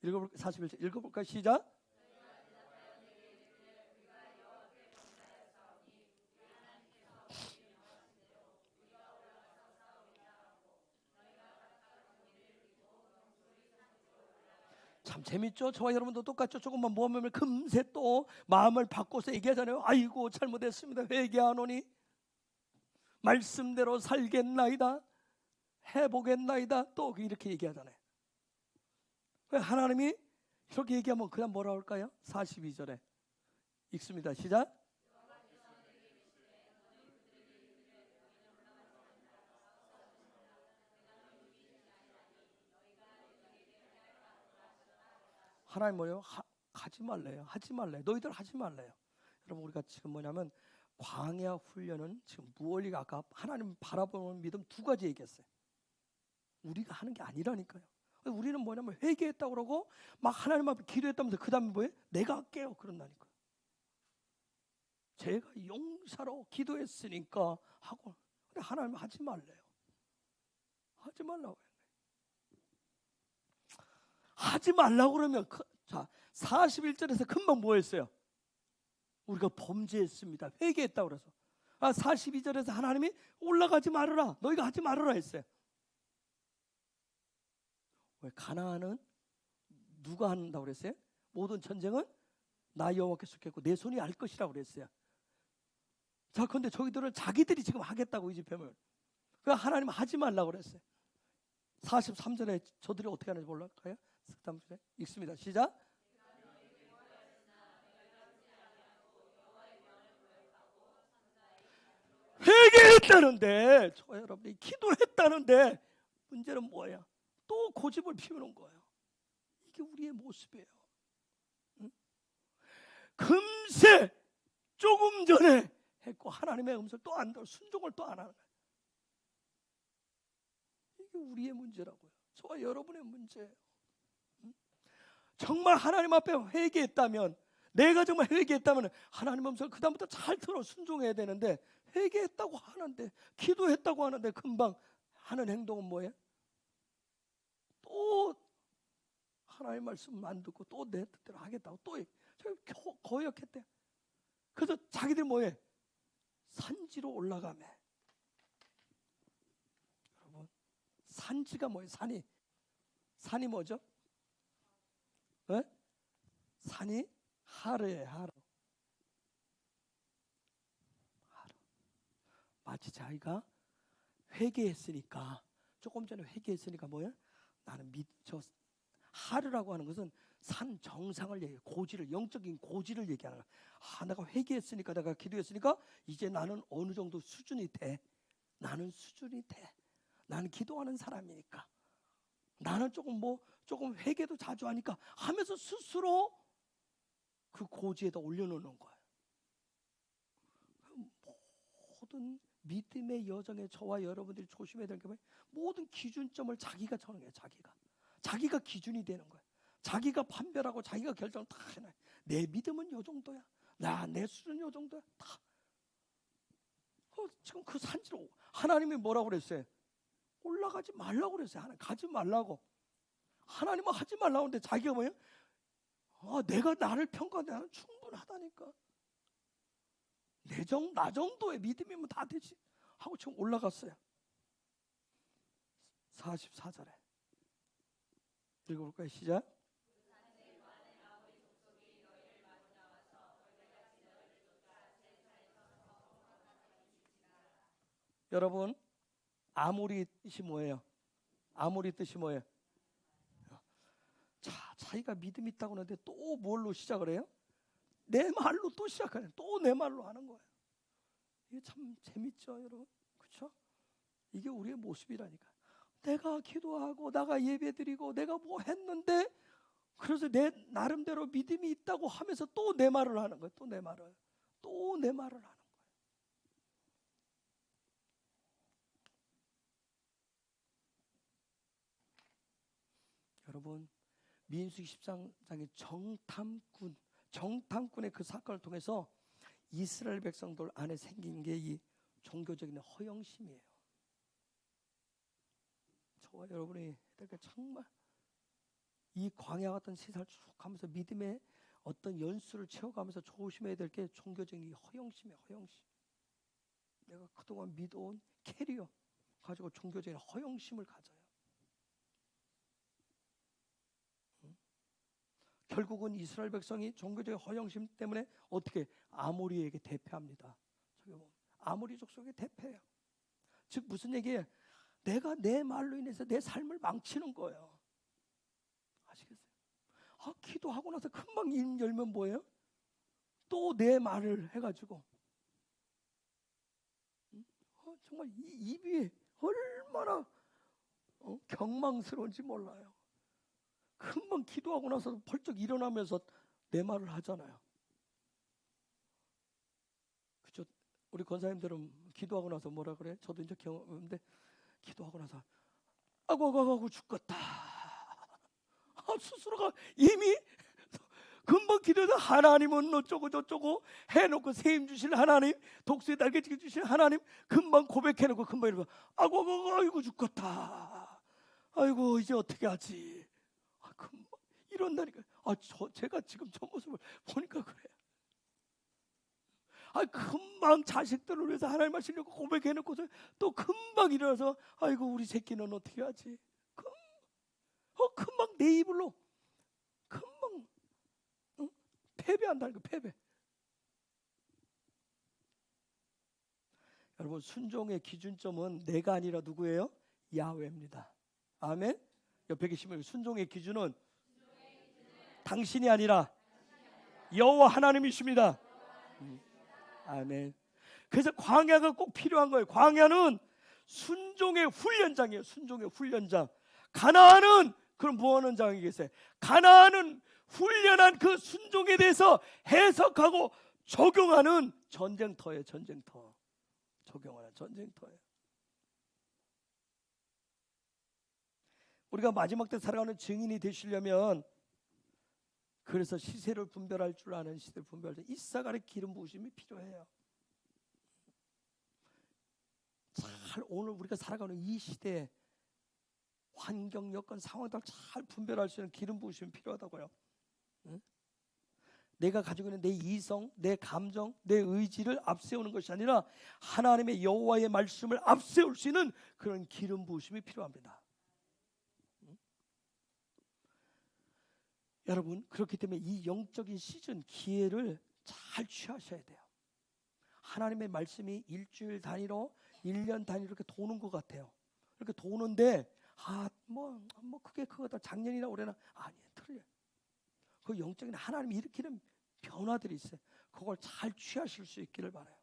41절 읽어볼까요? 시작. 참 재밌죠? 저와 여러분도 똑같죠? 조금만 모험하면 금세 또 마음을 바꿔서 얘기하잖아요. 아이고 잘못했습니다. 회개하노니 말씀대로 살겠나이다. 해보겠나이다. 또 이렇게 얘기하잖아요. 왜 하나님이 이렇게 얘기하면 그냥 뭐라 할까요? 42절에 읽습니다. 시작. 하나님 뭐예요? 하지 말래요. 하지 말래. 너희들 하지 말래요. 여러분 우리가 지금 뭐냐면 광야 훈련은 지금 무얼리가 아까 하나님 바라보는 믿음 두 가지 얘기했어요. 우리가 하는 게 아니라니까요. 우리는 뭐냐면 회개했다고 그러고 막 하나님 앞에 기도했다면서 그 다음에 뭐예요? 내가 할게요 그런다니까요. 제가 용사로 기도했으니까 하고. 근데 하나님 하지 말래요. 하지 말라고 했네. 하지 말라고 그러면 자 41절에서 금방 뭐 했어요? 우리가 범죄했습니다. 회개했다고 그래서 42절에서 하나님이 올라가지 말아라. 너희가 하지 말아라 했어요. 왜? 가나안은 누가 한다고 그랬어요? 모든 전쟁은 나 여호와께 속했고 내 손이 알 것이라고 그랬어요. 자, 그런데 저기들은 자기들이 지금 하겠다고 의지표명을. 그러니까 하나님 하지 말라고 그랬어요. 43절에 저들이 어떻게 하는지 몰랄까요? 43절에 읽습니다. 시작. 회개했다는데 저 여러분이 기도했다는데 문제는 뭐야? 또 고집을 피우는 거예요. 이게 우리의 모습이에요. 응? 금세 조금 전에 했고 하나님의 음성을 또 안 들어 순종을 또 안 하는 거예요. 이게 우리의 문제라고요. 저와 여러분의 문제예요. 응? 정말 하나님 앞에 회개했다면 내가 정말 회개했다면 하나님 음성을 그 다음부터 잘 들어 순종해야 되는데 회개했다고 하는데 기도했다고 하는데 금방 하는 행동은 뭐예요? 또 하나님의 말씀 안 듣고 또 내 뜻대로 하겠다고 또 거역했대. 그래서 자기들 뭐해? 산지로 올라가매. 여러분 산지가 뭐예요? 산이 뭐죠? 네? 산이 하루예요. 하루. 마치 자기가 회개했으니까 조금 전에 회개했으니까 뭐야? 나는 저 하루라고 하는 것은 산 정상을 얘기해. 고지를, 영적인 고지를 얘기하는 거야. 내가 회개했으니까 내가 기도했으니까 이제 나는 어느 정도 수준이 돼. 나는 수준이 돼. 나는 기도하는 사람이니까. 나는 조금 회개도 자주 하니까 하면서 스스로 그 고지에다 올려놓는 거예요. 모든 믿음의 여정에 저와 여러분들이 조심해야 될 게 뭐예요? 모든 기준점을 자기가 정하는 거예요. 자기가 기준이 되는 거예요. 자기가 판별하고 자기가 결정을 다 해놔요. 내 믿음은 요 정도야. 내 수준은 요 정도야. 다. 지금 그 산지로 하나님이 뭐라고 그랬어요? 올라가지 말라고 그랬어요. 하나님 가지 말라고. 하나님은 하지 말라고 하는데 자기가 뭐예요? 내가 나를 평가하는데 나는 충분하다니까. 나 정도의 믿음이면 다 되지 하고 지금 올라갔어요. 44절에 읽어볼까요? 시작. 여러분 아모리 뜻이 뭐예요? 아모리 뜻이 뭐예요? 자기가 믿음 있다고 하는데 또 뭘로 시작을 해요? 내 말로 또 시작하네. 또 내 말로 하는 거예요. 이게 참 재밌죠, 여러분? 그렇죠? 이게 우리의 모습이라니까. 내가 기도하고 내가 예배드리고 내가 뭐 했는데 그래서 내 나름대로 믿음이 있다고 하면서 또 내 말을 하는 거예요. 또 내 말을 하는 거예요. 여러분 민수기 13장의 정탐꾼의 그 사건을 통해서 이스라엘 백성들 안에 생긴 게 이 종교적인 허영심이에요. 저와 여러분이 이렇게 정말 이 광야 같은 세상을 쭉 가면서 믿음의 어떤 연수를 채워가면서 조심해야 될 게 종교적인 허영심이에요. 허영심. 내가 그동안 믿어온 캐리어 가지고 종교적인 허영심을 가져요. 결국은 이스라엘 백성이 종교적인 허영심 때문에 어떻게 아모리에게 대패합니다. 저기 보면 아모리 족속의 대패예요. 즉 무슨 얘기예요? 내가 내 말로 인해서 내 삶을 망치는 거예요. 아시겠어요? 기도하고 나서 금방 입 열면 뭐예요? 또 내 말을 해가지고 정말 이 입이 얼마나 경망스러운지 몰라요. 금방 기도하고 나서 벌쩍 일어나면서 내 말을 하잖아요. 그죠? 우리 권사님들은 기도하고 나서 뭐라 그래? 저도 이제 경험했는데 기도하고 나서 아고 죽겠다. 스스로가 이미 금방 기도해서 하나님은 어쩌고 저쩌고 해놓고 세임 주실 하나님, 독수리 날개 주실 하나님 금방 고백해놓고 금방 이러고 아이고 죽겠다. 아이고 이제 어떻게 하지? 금방 이런다니까. 제가 지금 저 모습을 보니까 그래요. 금방 자식들을 위해서 하나님 하시려고 고백해놓고서 또 금방 일어나서 아이고 우리 새끼는 어떻게 하지? 금방 내 입으로 금방 패배한다는 거. 패배. 여러분 순종의 기준점은 내가 아니라 누구예요? 야훼입니다. 아멘. 옆에 계시면 순종의 기준은 당신이 아니라 여호와 하나님이십니다. 아멘. 그래서 광야가 꼭 필요한 거예요. 광야는 순종의 훈련장이에요. 순종의 훈련장. 가나안은 그럼 뭐하는 장이겠어요? 가나안은 훈련한 그 순종에 대해서 해석하고 적용하는 전쟁터예요. 전쟁터. 적용하는 전쟁터예요. 우리가 마지막 때 살아가는 증인이 되시려면 그래서 시세를 분별할 줄 아는 시세를 분별할 때 이사갈의 기름 부으심이 필요해요. 잘 오늘 우리가 살아가는 이 시대에 환경, 여건, 상황들 잘 분별할 수 있는 기름 부으심이 필요하다고요. 응? 내가 가지고 있는 내 이성, 내 감정, 내 의지를 앞세우는 것이 아니라 하나님의 여호와의 말씀을 앞세울 수 있는 그런 기름 부으심이 필요합니다. 응? 여러분 그렇기 때문에 이 영적인 시즌 기회를 잘 취하셔야 돼요. 하나님의 말씀이 일주일 단위로 1년 단위로 이렇게 도는 것 같아요. 이렇게 도는데 그게 그거다. 작년이나 올해나 아니에요. 틀려요. 그 영적인 하나님이 일으키는 변화들이 있어요. 그걸 잘 취하실 수 있기를 바라요.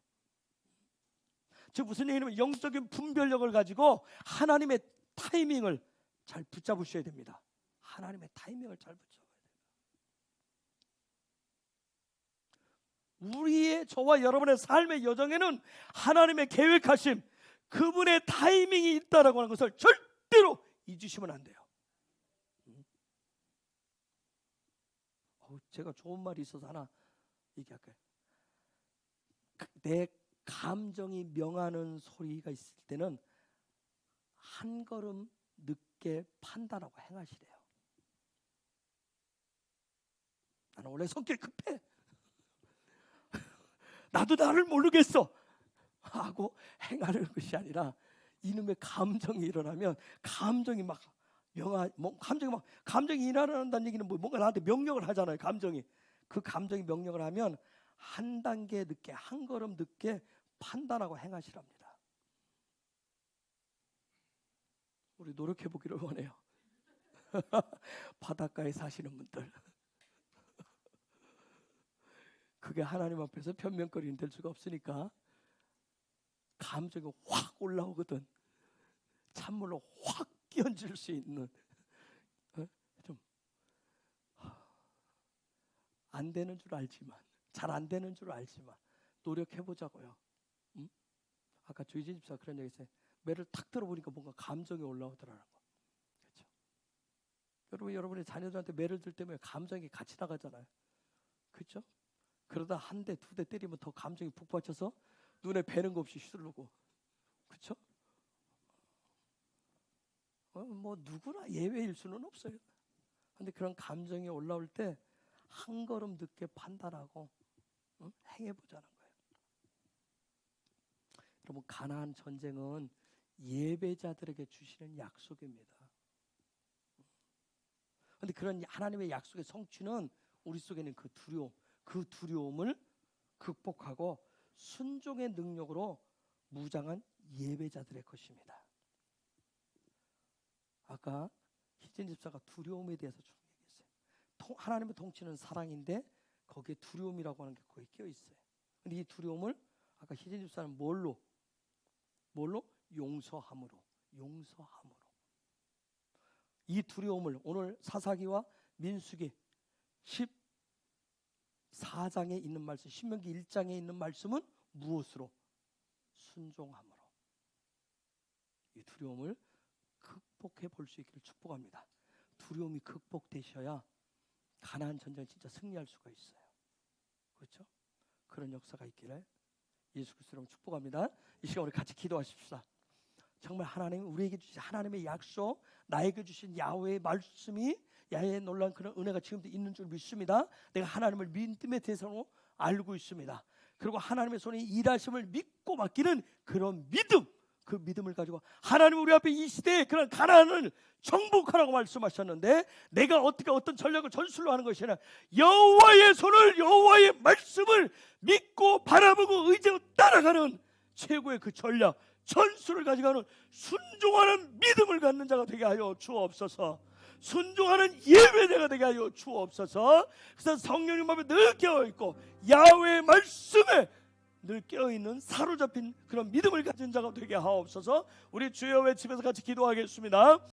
즉 무슨 얘기냐면 영적인 분별력을 가지고 하나님의 타이밍을 잘 붙잡으셔야 됩니다. 하나님의 타이밍을 잘 붙잡아야 돼요. 우리의 저와 여러분의 삶의 여정에는 하나님의 계획하심, 그분의 타이밍이 있다라고 하는 것을 절대로 잊으시면 안 돼요. 제가 좋은 말이 있어서 하나 얘기할까요? 내 감정이 명하는 소리가 있을 때는 한 걸음 늦게 판단하고 행하시래요. 나는 원래 성격이 급해. 나도 나를 모르겠어 하고 행하는 것이 아니라 이놈의 감정이 일어나면 감정이 막 감정이 일어난다는 얘기는 뭔가 나한테 명령을 하잖아요. 감정이 그 감정이 명령을 하면 한 단계 늦게 한 걸음 늦게 판단하고 행하시랍니다. 우리 노력해 보기를 원해요. 바닷가에 사시는 분들 그게 하나님 앞에서 변명거리는 될 수가 없으니까 감정이 확 올라오거든. 찬물로 확 끼얹을 수 있는 좀 안 되는 줄 알지만 잘 안 되는 줄 알지만 노력해 보자고요. 응? 아까 조희진 집사 그런 얘기 했어요. 매를 탁 들어보니까 뭔가 감정이 올라오더라는 거. 그렇죠? 여러분의 자녀들한테 매를 들 때문에 감정이 같이 나가잖아요. 그렇죠? 그러다 한 대, 두 대 때리면 더 감정이 북받쳐서 눈에 뵈는 거 없이 휘두르고, 그렇죠? 뭐 누구나 예외일 수는 없어요. 근데 그런 감정이 올라올 때 한 걸음 늦게 판단하고 행해보자는 거예요. 여러분, 가나안 전쟁은 예배자들에게 주시는 약속입니다. 그런데 그런 하나님의 약속의 성취는 우리 속에 있는 그 두려움을 극복하고 순종의 능력으로 무장한 예배자들의 것입니다. 아까 희진 집사가 두려움에 대해서 좀 얘기했어요. 하나님의 통치는 사랑인데 거기에 두려움이라고 하는 게 거기 껴 있어요. 근데 이 두려움을 아까 희진 집사는 뭘로? 용서함으로. 이 두려움을 오늘 사사기와 민수기 14장에 있는 말씀, 신명기 1장에 있는 말씀은 무엇으로? 순종함으로. 이 두려움을 극복해 볼 수 있기를 축복합니다. 두려움이 극복되셔야 가나안 전쟁을 진짜 승리할 수가 있어요. 그렇죠? 그런 역사가 있기를 예수 그리스도로 축복합니다. 이 시간 우리 같이 기도하십시다. 정말 하나님 우리에게 주신 하나님의 약속, 나에게 주신 야훼의 말씀이 야훼의 놀라운 그런 은혜가 지금도 있는 줄 믿습니다. 내가 하나님을 믿음의 대상으로 알고 있습니다. 그리고 하나님의 손에 일하심을 믿고 맡기는 그런 믿음, 그 믿음을 가지고 하나님 우리 앞에 이 시대에 그런 가나안을 정복하라고 말씀하셨는데 내가 어떻게 어떤 전략을 전술로 하는 것이 아니라 여호와의 손을, 여호와의 말씀을 믿고 바라보고 의지로 따라가는 최고의 그 전략, 전술을 가져가는 순종하는 믿음을 갖는 자가 되게 하여 주옵소서. 순종하는 예배자가 되게 하여 주옵소서. 그래서 성령님 앞에 늘 깨어있고 야훼의 말씀에 늘 깨어있는 사로잡힌 그런 믿음을 가진 자가 되게 하옵소서. 우리 주여 외치면서 같이 기도하겠습니다.